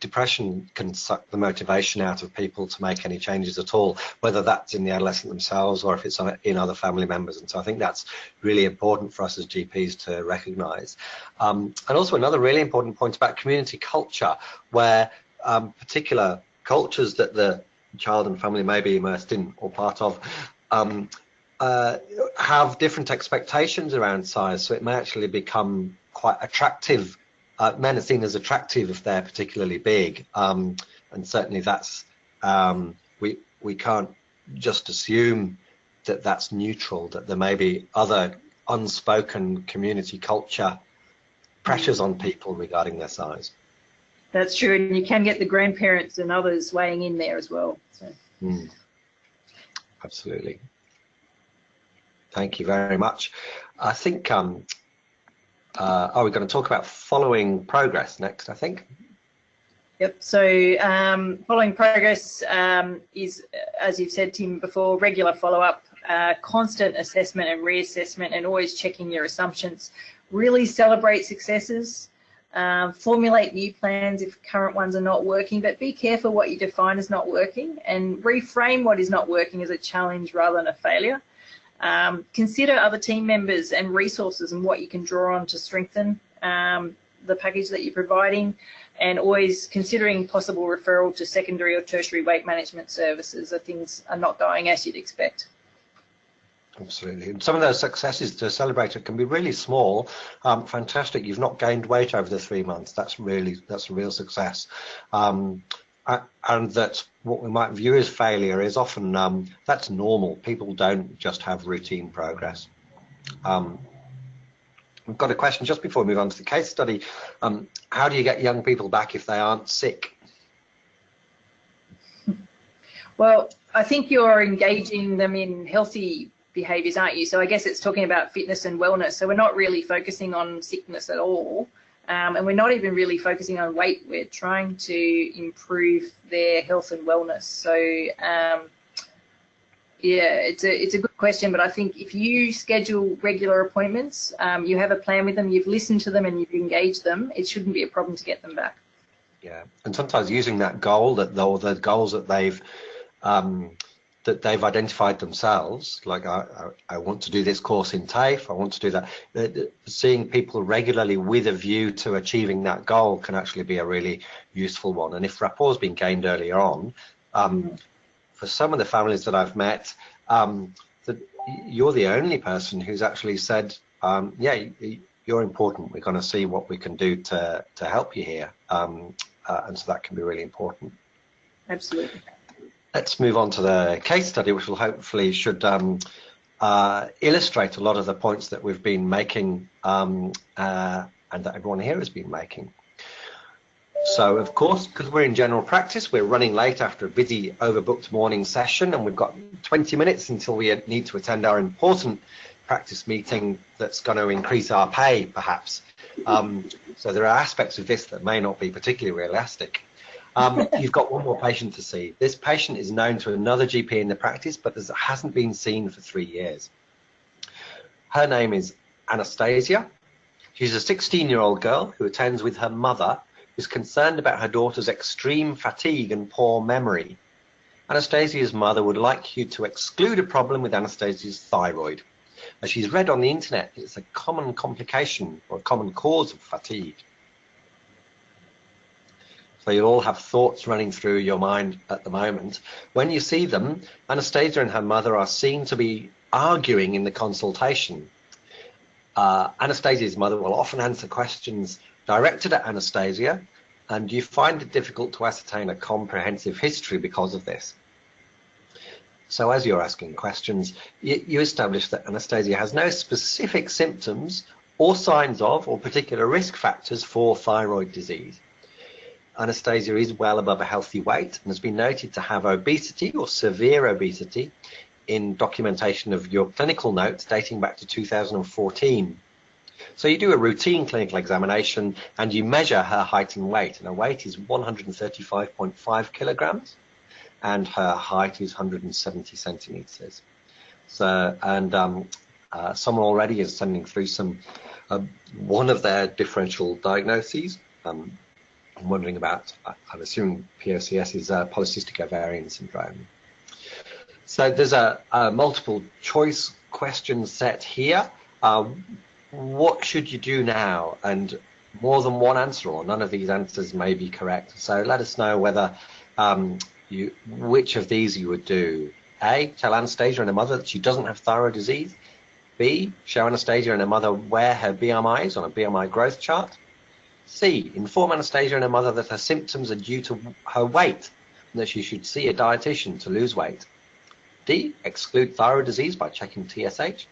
depression can suck the motivation out of people to make any changes at all, whether that's in the adolescent themselves or if it's in other family members. And so I think that's really important for us as GPs to recognise. And also another really important point about community culture, where particular cultures that the child and family may be immersed in or part of have different expectations around size, so it may actually become quite attractive. Men are seen as attractive if they're particularly big, and certainly that's we can't just assume that that's neutral, that there may be other unspoken community culture pressures on people regarding their size. That's true, and you can get the grandparents and others weighing in there as well. So. Absolutely. Thank you very much. I think, we're going to talk about following progress next, I think. Yep, so following progress is, as you've said, Tim, before, regular follow-up, constant assessment and reassessment, and always checking your assumptions. Really celebrate successes. Formulate new plans if current ones are not working, but be careful what you define as not working, and reframe what is not working as a challenge rather than a failure. Consider other team members and resources and what you can draw on to strengthen the package that you're providing, and always considering possible referral to secondary or tertiary weight management services if things are not going as you'd expect. Absolutely. And some of those successes to celebrate it can be really small. Fantastic. You've not gained weight over the 3 months. That's a real success. And that what we might view as failure is often that's normal. People don't just have routine progress. We've got a question just before we move on to the case study. How do you get young people back if they aren't sick? Well, I think you're engaging them in healthy behaviours, aren't you? So I guess it's talking about fitness and wellness. So we're not really focusing on sickness at all. And we're not even really focusing on weight. We're trying to improve their health and wellness. So, yeah, it's a good question. But I think if you schedule regular appointments, you have a plan with them, you've listened to them and you've engaged them, it shouldn't be a problem to get them back. Yeah, and sometimes using that goal, the goals that they've identified themselves, like I want to do this course in TAFE, I want to do that. Seeing people regularly with a view to achieving that goal can actually be a really useful one. And if rapport's been gained earlier on, for some of the families that I've met, that you're the only person who's actually said, yeah, you're important. We're going to see what we can do to help you here. And so that can be really important. Absolutely. Let's move on to the case study, which will hopefully should illustrate a lot of the points that we've been making and that everyone here has been making. So, of course, because we're in general practice, we're running late after a busy, overbooked morning session, and we've got 20 minutes until we need to attend our important practice meeting that's going to increase our pay, perhaps. So there are aspects of this that may not be particularly realistic. You've got one more patient to see. This patient is known to another GP in the practice, but hasn't been seen for 3 years. Her name is Anastasia. She's a 16-year-old girl who attends with her mother, who's concerned about her daughter's extreme fatigue and poor memory. Anastasia's mother would like you to exclude a problem with Anastasia's thyroid. As she's read on the internet, it's a common complication or a common cause of fatigue. So you'll all have thoughts running through your mind at the moment. When you see them, Anastasia and her mother are seen to be arguing in the consultation. Anastasia's mother will often answer questions directed at Anastasia, and you find it difficult to ascertain a comprehensive history because of this. So as you're asking questions, you establish that Anastasia has no specific symptoms or signs of or particular risk factors for thyroid disease. Anastasia is well above a healthy weight and has been noted to have obesity or severe obesity in documentation of your clinical notes dating back to 2014. So you do a routine clinical examination and you measure her height and weight, and her weight is 135.5 kilograms and her height is 170 centimeters. So, and someone already is sending through some one of their differential diagnoses. I'm wondering about, I'm assuming POCS is polycystic ovarian syndrome. So there's a multiple choice question set here. What should you do now? And more than one answer, or none of these answers may be correct. So let us know whether which of these you would do. A, tell Anastasia and her mother that she doesn't have thyroid disease. B, show Anastasia and her mother where her BMI is on a BMI growth chart. C, inform Anastasia and her mother that her symptoms are due to her weight and that she should see a dietitian to lose weight. D, exclude thyroid disease by checking TSH.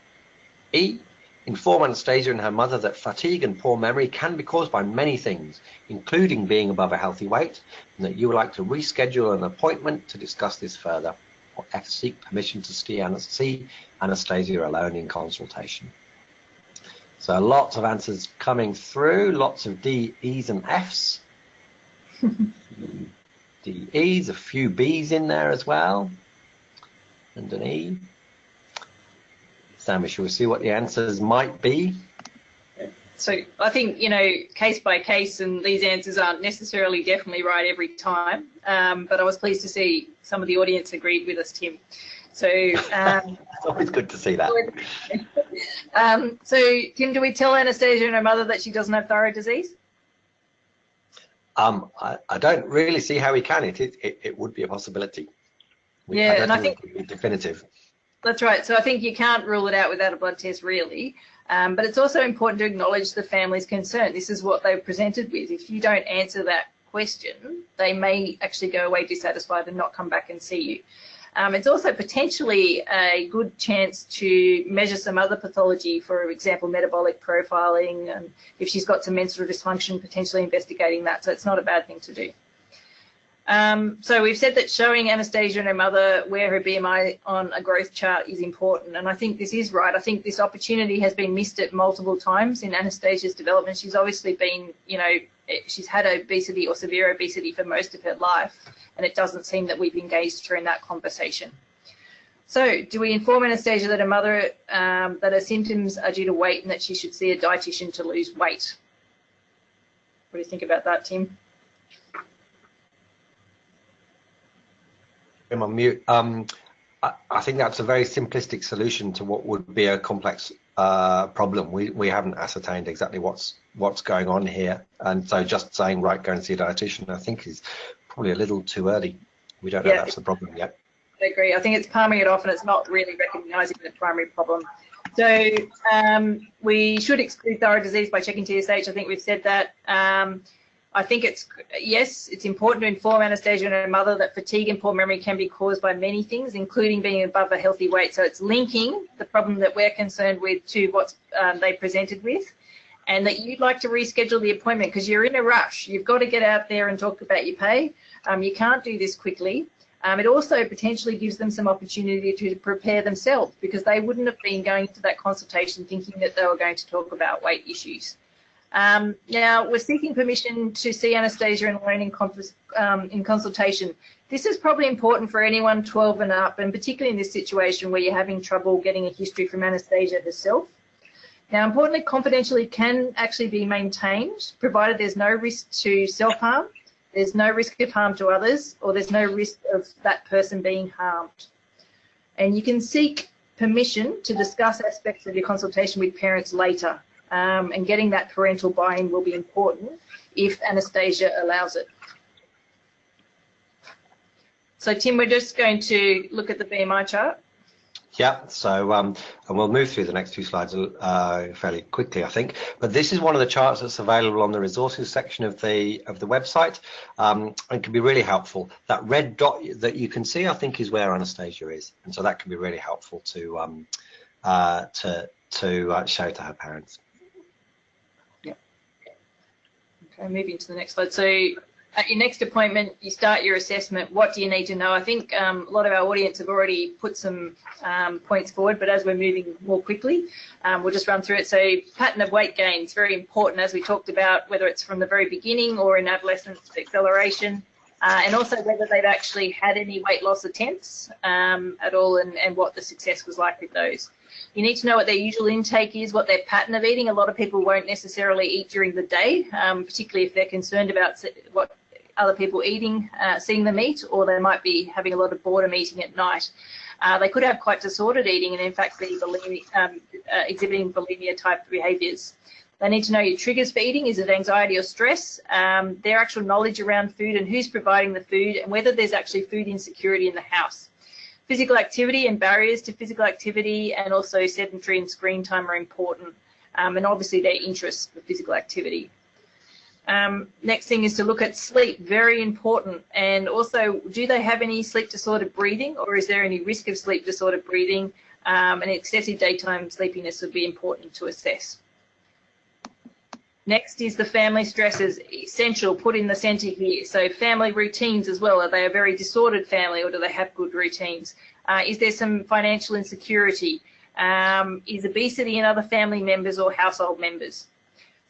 E, inform Anastasia and her mother that fatigue and poor memory can be caused by many things, including being above a healthy weight, and that you would like to reschedule an appointment to discuss this further, or F, seek permission to see Anastasia alone in consultation. So lots of answers coming through, lots of D, E's and F's. D, E's, a few B's in there as well, and an E. Sammy, shall we see what the answers might be? So I think, case by case, and these answers aren't necessarily definitely right every time, but I was pleased to see some of the audience agreed with us, Tim. So it's always good to see that. So Tim, do we tell Anastasia and her mother that she doesn't have thyroid disease? I don't really see how we can. It would be a possibility. I think it would be definitive. That's right. So I think you can't rule it out without a blood test, really. But it's also important to acknowledge the family's concern. This is what they've presented with. If you don't answer that question, they may actually go away dissatisfied and not come back and see you. It's also potentially a good chance to measure some other pathology, for example, metabolic profiling, and if she's got some menstrual dysfunction, potentially investigating that. So it's not a bad thing to do. So we've said that showing Anastasia and her mother where her BMI on a growth chart is important, and I think this is right. I think this opportunity has been missed at multiple times in Anastasia's development. She's obviously been, she's had obesity or severe obesity for most of her life, and it doesn't seem that we've engaged her in that conversation. So do we inform Anastasia that her mother, that her symptoms are due to weight and that she should see a dietitian to lose weight? What do you think about that, Tim? I'm on mute. I think that's a very simplistic solution to what would be a complex problem. We haven't ascertained exactly what's going on here, and so just saying, right, go and see a dietitian, I think is probably a little too early. We don't know that's the problem yet. I agree. I think it's palming it off and it's not really recognising the primary problem. So we should exclude thyroid disease by checking TSH. I think we've said that. I think it's important to inform Anastasia and her mother that fatigue and poor memory can be caused by many things, including being above a healthy weight. So it's linking the problem that we're concerned with to what they presented with, and that you'd like to reschedule the appointment because you're in a rush. You've got to get out there and talk about your pay. You can't do this quickly. It also potentially gives them some opportunity to prepare themselves because they wouldn't have been going to that consultation thinking that they were going to talk about weight issues. Now, we're seeking permission to see Anastasia and learn in consultation. This is probably important for anyone 12 and up, and particularly in this situation where you're having trouble getting a history from Anastasia herself. Now, importantly, confidentiality can actually be maintained, provided there's no risk to self-harm, there's no risk of harm to others, or there's no risk of that person being harmed. And you can seek permission to discuss aspects of your consultation with parents later. And getting that parental buy-in will be important if Anastasia allows it. So Tim, we're just going to look at the BMI chart. Yeah, so and we'll move through the next few slides fairly quickly, I think. But this is one of the charts that's available on the resources section of the website, and can be really helpful. That red dot that you can see, I think, is where Anastasia is, and so that can be really helpful to show to her parents. Yep. Okay, moving to the next slide. So at your next appointment, you start your assessment. What do you need to know? I think a lot of our audience have already put some points forward, but as we're moving more quickly, we'll just run through it. So pattern of weight gain is very important, as we talked about, whether it's from the very beginning or in adolescence acceleration, and also whether they've actually had any weight loss attempts at all, and what the success was like with those. You need to know what their usual intake is, what their pattern of eating. A lot of people won't necessarily eat during the day, particularly if they're concerned about what other people eating, seeing them eat, or they might be having a lot of boredom eating at night. They could have quite disordered eating and in fact be exhibiting bulimia type behaviours. They need to know your triggers for eating. Is it anxiety or stress? Their actual knowledge around food and who's providing the food, and whether there's actually food insecurity in the house. Physical activity and barriers to physical activity, and also sedentary and screen time are important, and obviously their interests for physical activity. Next thing is to look at sleep, very important, and also do they have any sleep disordered breathing, or is there any risk of sleep disordered breathing, and excessive daytime sleepiness would be important to assess. Next is the family stresses, essential, put in the centre here. So family routines as well. Are they a very disordered family, or do they have good routines? Is there some financial insecurity? Is obesity in other family members or household members?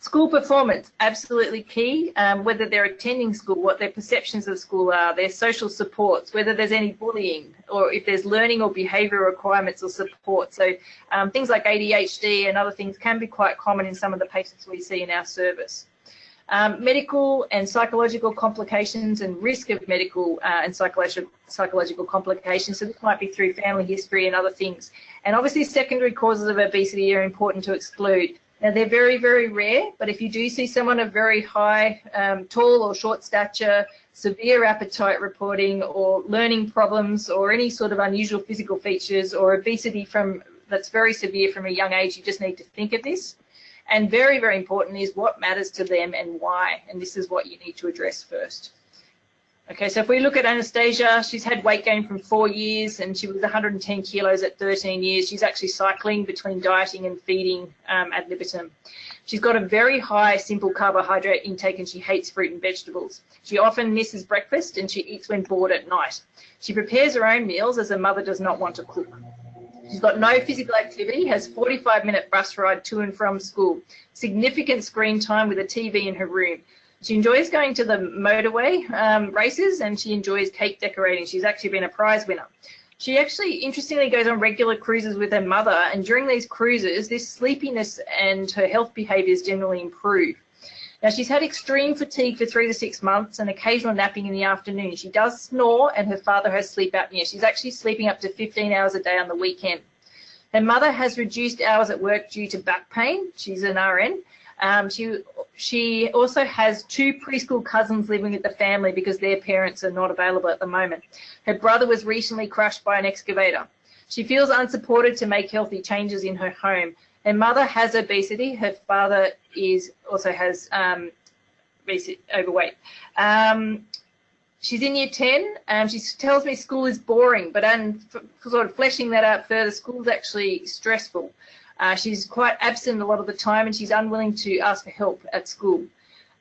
School performance, absolutely key, whether they're attending school, what their perceptions of school are, their social supports, whether there's any bullying, or if there's learning or behavioural requirements or support. So things like ADHD and other things can be quite common in some of the patients we see in our service. Medical and psychological complications and risk of medical and psychological complications. So this might be through family history and other things. And obviously secondary causes of obesity are important to exclude. Now, they're very, very rare, but if you do see someone of very high, tall or short stature, severe appetite reporting, or learning problems, or any sort of unusual physical features, or obesity that's very severe from a young age, you just need to think of this. And very, very important is what matters to them and why, and this is what you need to address first. Okay, so if we look at Anastasia, she's had weight gain from 4 years, and she was 110 kilos at 13 years. She's actually cycling between dieting and feeding ad libitum. She's got a very high simple carbohydrate intake, and she hates fruit and vegetables. She often misses breakfast, and she eats when bored at night. She prepares her own meals, as her mother does not want to cook. She's got no physical activity, has 45-minute bus ride to and from school, significant screen time with a TV in her room. She enjoys going to the motorway races, and she enjoys cake decorating. She's actually been a prize winner. She actually, interestingly, goes on regular cruises with her mother, and during these cruises, this sleepiness and her health behaviours generally improve. Now, she's had extreme fatigue for 3 to 6 months and occasional napping in the afternoon. She does snore, and her father has sleep apnea. She's actually sleeping up to 15 hours a day on the weekend. Her mother has reduced hours at work due to back pain. She's an RN. She also has 2 preschool cousins living with the family because their parents are not available at the moment. Her brother was recently crushed by an excavator. She feels unsupported to make healthy changes in her home. Her mother has obesity. Her father also has overweight. She's in year 10. She tells me school is boring, but sort of fleshing that out further, school's actually stressful. She's quite absent a lot of the time, and she's unwilling to ask for help at school.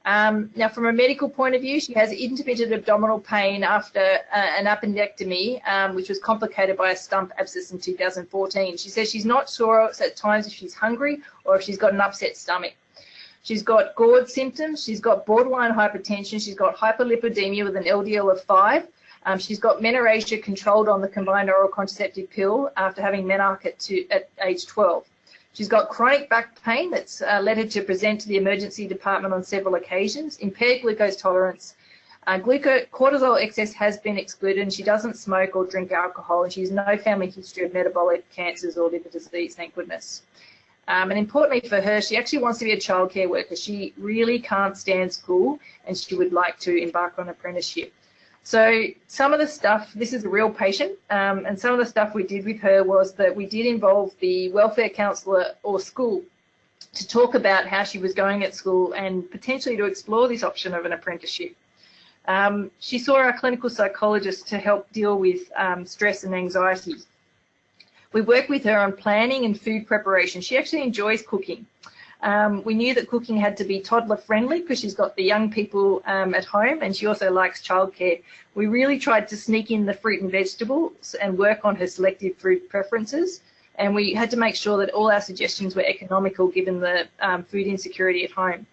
Now, from a medical point of view, she has intermittent abdominal pain after an appendectomy, which was complicated by a stump abscess in 2014. She says she's not sure at times if she's hungry or if she's got an upset stomach. She's got GORD symptoms. She's got borderline hypertension. She's got hyperlipidemia with an LDL of 5. She's got menorrhagia controlled on the combined oral contraceptive pill after having menarche at age 12. She's got chronic back pain that's led her to present to the emergency department on several occasions, impaired glucose tolerance. Cortisol excess has been excluded, and she doesn't smoke or drink alcohol, and she has no family history of metabolic cancers or liver disease, thank goodness. And importantly for her, she actually wants to be a childcare worker. She really can't stand school, and she would like to embark on an apprenticeship. So some of the stuff, this is a real patient, and some of the stuff we did with her was that we did involve the welfare counsellor or school to talk about how she was going at school and potentially to explore this option of an apprenticeship. She saw our clinical psychologist to help deal with stress and anxiety. We worked with her on planning and food preparation. She actually enjoys cooking. We knew that cooking had to be toddler friendly because she's got the young people at home, and she also likes childcare. We really tried to sneak in the fruit and vegetables and work on her selective food preferences. And we had to make sure that all our suggestions were economical given the food insecurity at home.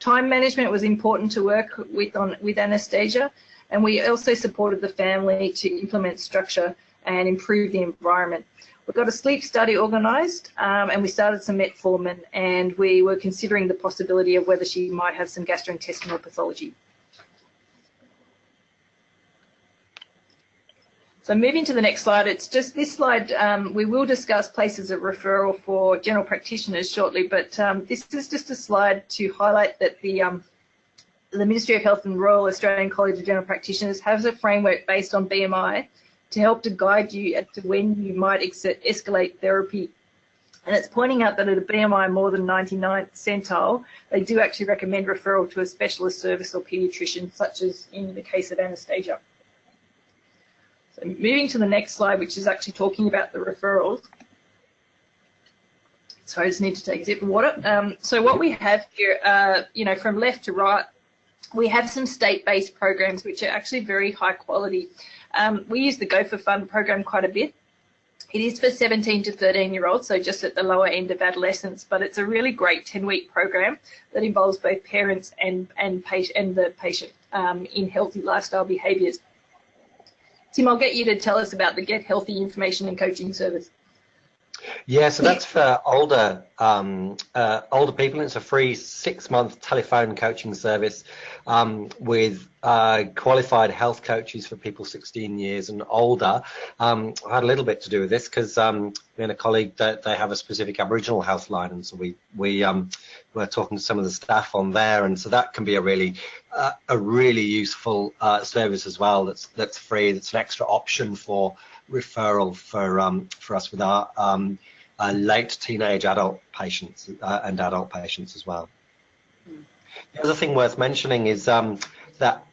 Time management was important to work with Anastasia, and we also supported the family to implement structure and improve the environment. We got a sleep study organised, and we started some metformin, and we were considering the possibility of whether she might have some gastrointestinal pathology. So moving to the next slide, it's just this slide, we will discuss places of referral for general practitioners shortly, but this is just a slide to highlight that the Ministry of Health and Royal Australian College of General Practitioners has a framework based on BMI to help to guide you as to when you might escalate therapy. And it's pointing out that at a BMI more than 99th centile, they do actually recommend referral to a specialist service or paediatrician, such as in the case of Anastasia. So moving to the next slide, which is actually talking about the referrals. Sorry, I just need to take a sip of water. So what we have here, from left to right, we have some state-based programs which are actually very high quality. We use the Go for Fun program quite a bit. It is for 17 to 13-year-olds, so just at the lower end of adolescence, but it's a really great 10-week program that involves both parents and the patient in healthy lifestyle behaviours. Tim, I'll get you to tell us about the Get Healthy Information and Coaching Service. Yeah, so that's for older people. It's a free 6-month telephone coaching service with qualified health coaches for people 16 years and older. I had a little bit to do with this because me and a colleague, they have a specific Aboriginal health line, and so we were talking to some of the staff on there, and so that can be a really useful service as well. That's free. That's an extra option for referral for us with our late teenage adult patients and adult patients as well. The other thing worth mentioning is that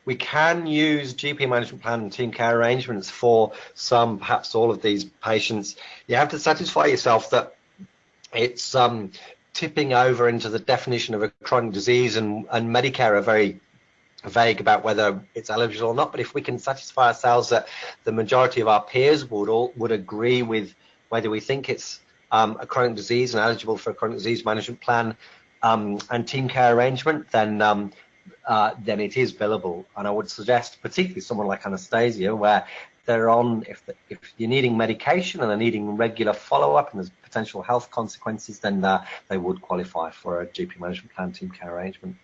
we can use GP management plan and team care arrangements for some, perhaps all of these patients. You have to satisfy yourself that it's tipping over into the definition of a chronic disease, and Medicare are very vague about whether it's eligible or not. But if we can satisfy ourselves that the majority of our peers would agree with whether we think it's a chronic disease and eligible for a chronic disease management plan and team care arrangement, then it is billable. And I would suggest, particularly someone like Anastasia, where they're on, if you're needing medication and they're needing regular follow-up and there's potential health consequences, then they would qualify for a GP management plan team care arrangement.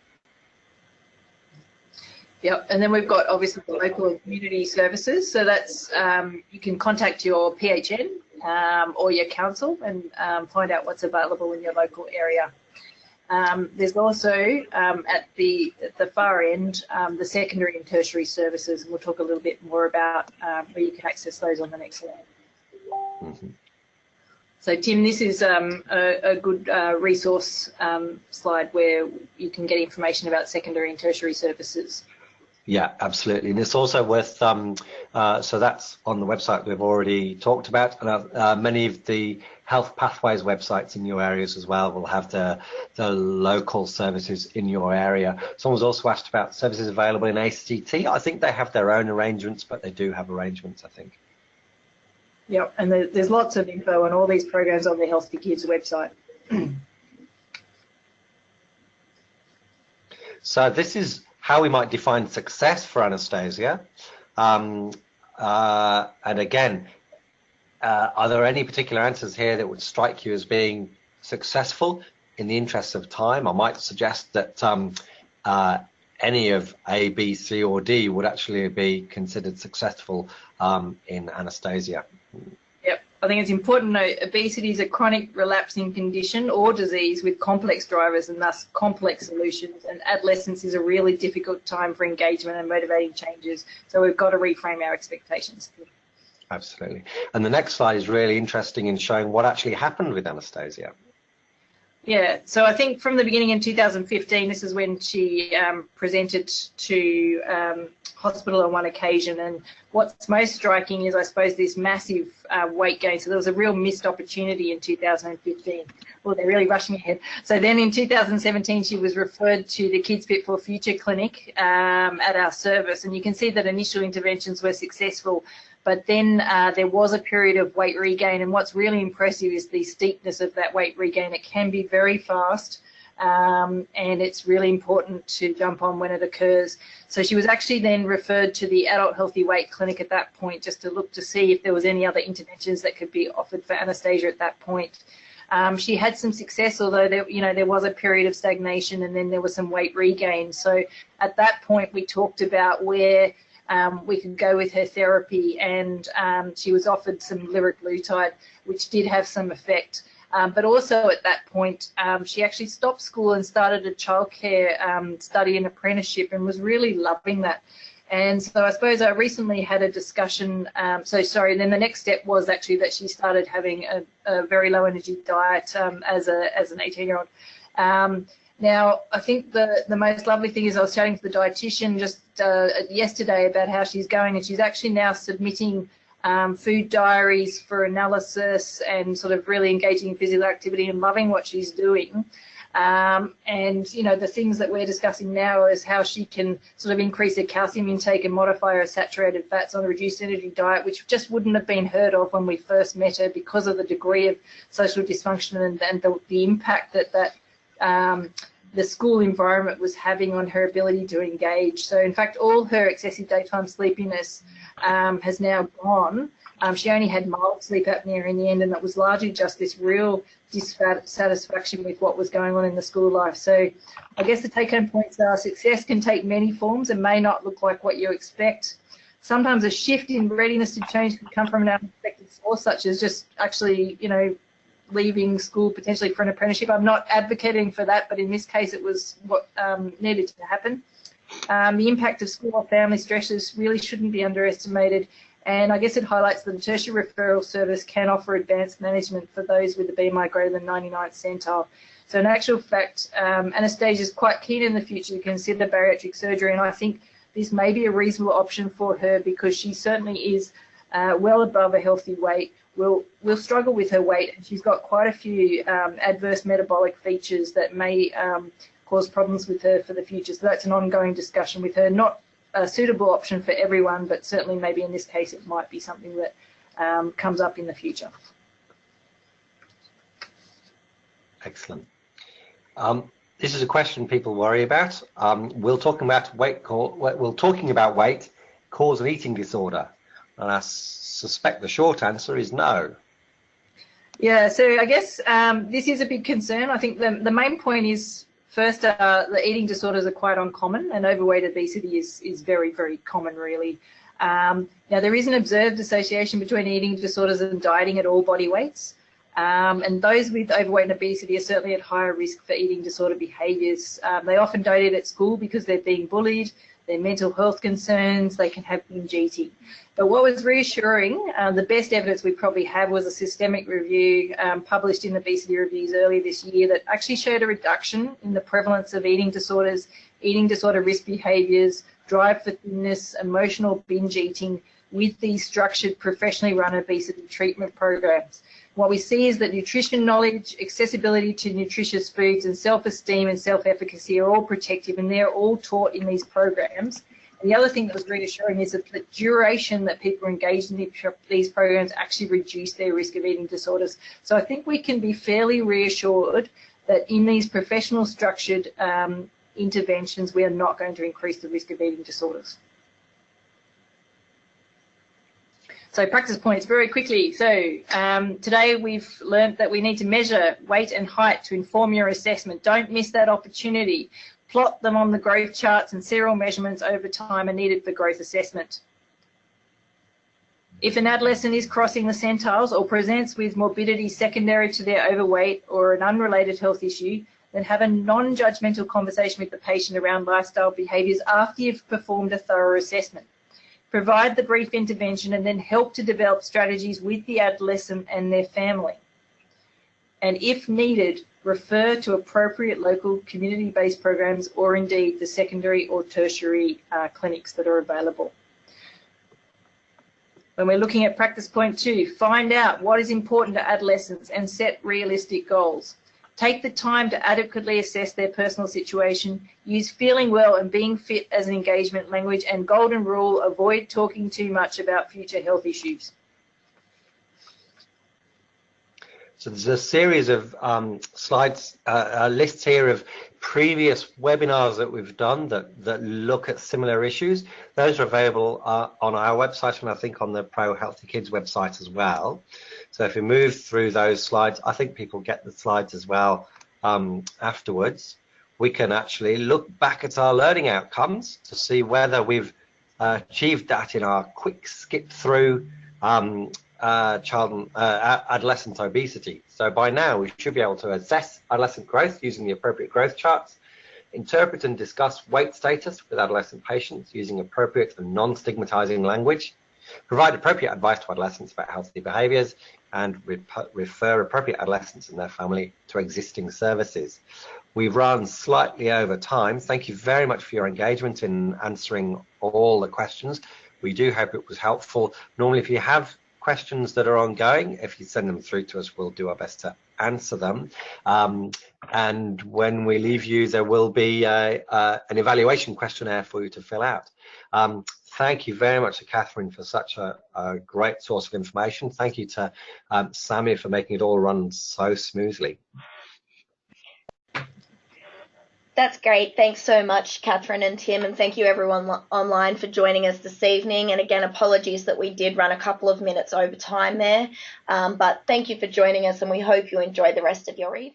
Yep, and then we've got obviously the local and community services. So that's you can contact your PHN or your council and find out what's available in your local area. There's also at the far end the secondary and tertiary services, and we'll talk a little bit more about where you can access those on the next slide. Mm-hmm. So Tim, this is a good resource slide where you can get information about secondary and tertiary services. Yeah, absolutely. And it's also worth, so that's on the website we've already talked about. And many of the health pathways websites in your areas as well will have the local services in your area. Someone's also asked about services available in ACT. I think they have their own arrangements, but they do have arrangements, I think. Yep, and there's lots of info on all these programs on the Health for Kids website. So this is how we might define success for Anastasia. And again, are there any particular answers here that would strike you as being successful? In the interest of time, I might suggest that any of A, B, C, or D would actually be considered successful in Anastasia. Yep, I think it's important to note obesity is a chronic relapsing condition or disease with complex drivers and thus complex solutions, and adolescence is a really difficult time for engagement and motivating changes, so we've got to reframe our expectations. Absolutely. And the next slide is really interesting in showing what actually happened with Anastasia. Yeah, so I think from the beginning in 2015, this is when she presented to hospital on one occasion, and what's most striking is, I suppose, this massive weight gain. So there was a real missed opportunity in 2015. Well, they're really rushing ahead. So then in 2017, she was referred to the Kids Fit for Future clinic at our service, and you can see that initial interventions were successful. But then there was a period of weight regain, and what's really impressive is the steepness of that weight regain. It can be very fast, and it's really important to jump on when it occurs. So she was actually then referred to the Adult Healthy Weight Clinic at that point, just to look to see if there was any other interventions that could be offered for Anastasia at that point. She had some success, although there was a period of stagnation, and then there was some weight regain. So at that point, we talked about where we could go with her therapy, and she was offered some liraglutide, which did have some effect. But also at that point, she actually stopped school and started a childcare study and apprenticeship, and was really loving that. And so I suppose I recently had a discussion, then the next step was actually that she started having a very low energy diet as an 18-year-old. Now, I think the most lovely thing is I was chatting to the dietitian just yesterday about how she's going, and she's actually now submitting food diaries for analysis and sort of really engaging in physical activity and loving what she's doing. And, the things that we're discussing now is how she can sort of increase her calcium intake and modify her saturated fats on a reduced energy diet, which just wouldn't have been heard of when we first met her because of the degree of social dysfunction and the impact that the school environment was having on her ability to engage. So in fact, all her excessive daytime sleepiness has now gone. She only had mild sleep apnea in the end, and it was largely just this real dissatisfaction with what was going on in the school life. So I guess the take-home points are success can take many forms and may not look like what you expect. Sometimes a shift in readiness to change can come from an unexpected source, such as just actually, leaving school potentially for an apprenticeship. I'm not advocating for that, but in this case it was what needed to happen. The impact of school or family stresses really shouldn't be underestimated, and I guess it highlights that the tertiary referral service can offer advanced management for those with a BMI greater than 99th centile. So in actual fact, Anastasia is quite keen in the future to consider bariatric surgery, and I think this may be a reasonable option for her because she certainly is well above a healthy weight. Will struggle with her weight, and she's got quite a few adverse metabolic features that may cause problems with her for the future. So that's an ongoing discussion with her. Not a suitable option for everyone, but certainly maybe in this case it might be something that comes up in the future. Excellent. This is a question people worry about. Will talking about weight cause an eating disorder? And I suspect the short answer is no. Yeah, so I guess this is a big concern. I think the main point is, first, the eating disorders are quite uncommon, and overweight obesity is very, very common, really. Now, there is an observed association between eating disorders and dieting at all body weights, and those with overweight and obesity are certainly at higher risk for eating disorder behaviours. They often don't eat at school because they're being bullied, their mental health concerns, they can have binge eating. But what was reassuring, the best evidence we probably have was a systemic review published in Obesity Reviews earlier this year that actually showed a reduction in the prevalence of eating disorders, eating disorder risk behaviours, drive for thinness, emotional binge eating with these structured, professionally run obesity treatment programs. What we see is that nutrition knowledge, accessibility to nutritious foods, and self-esteem and self-efficacy are all protective, and they're all taught in these programs. And the other thing that was reassuring is that the duration that people engage in these programs actually reduce their risk of eating disorders. So I think we can be fairly reassured that in these professional structured interventions, we are not going to increase the risk of eating disorders. So practice points very quickly. So today we've learned that we need to measure weight and height to inform your assessment. Don't miss that opportunity. Plot them on the growth charts, and serial measurements over time are needed for growth assessment. If an adolescent is crossing the centiles or presents with morbidity secondary to their overweight or an unrelated health issue, then have a non-judgmental conversation with the patient around lifestyle behaviours after you've performed a thorough assessment. Provide the brief intervention and then help to develop strategies with the adolescent and their family. And if needed, refer to appropriate local community-based programs or indeed the secondary or tertiary clinics that are available. When we're looking at practice point 2, find out what is important to adolescents and set realistic goals. Take the time to adequately assess their personal situation. Use feeling well and being fit as an engagement language, and golden rule, avoid talking too much about future health issues. So there's a series of slides, lists here of previous webinars that we've done that look at similar issues. Those are available on our website and I think on the Pro Healthy Kids website as well. So if we move through those slides, I think people get the slides as well afterwards. We can actually look back at our learning outcomes to see whether we've achieved that in our quick skip through adolescent obesity. So by now we should be able to assess adolescent growth using the appropriate growth charts, interpret and discuss weight status with adolescent patients using appropriate and non-stigmatizing language, provide appropriate advice to adolescents about healthy behaviors, and refer appropriate adolescents and their family to existing services. We've run slightly over time. Thank you very much for your engagement in answering all the questions. We do hope it was helpful. Normally, if you have questions that are ongoing, if you send them through to us, we'll do our best to answer them. And when we leave you, there will be an evaluation questionnaire for you to fill out. Thank you very much to Catherine for such a great source of information. Thank you to Sammy for making it all run so smoothly. That's great. Thanks so much, Catherine and Tim, and thank you everyone online for joining us this evening. And again, apologies that we did run a couple of minutes over time there, but thank you for joining us and we hope you enjoy the rest of your evening.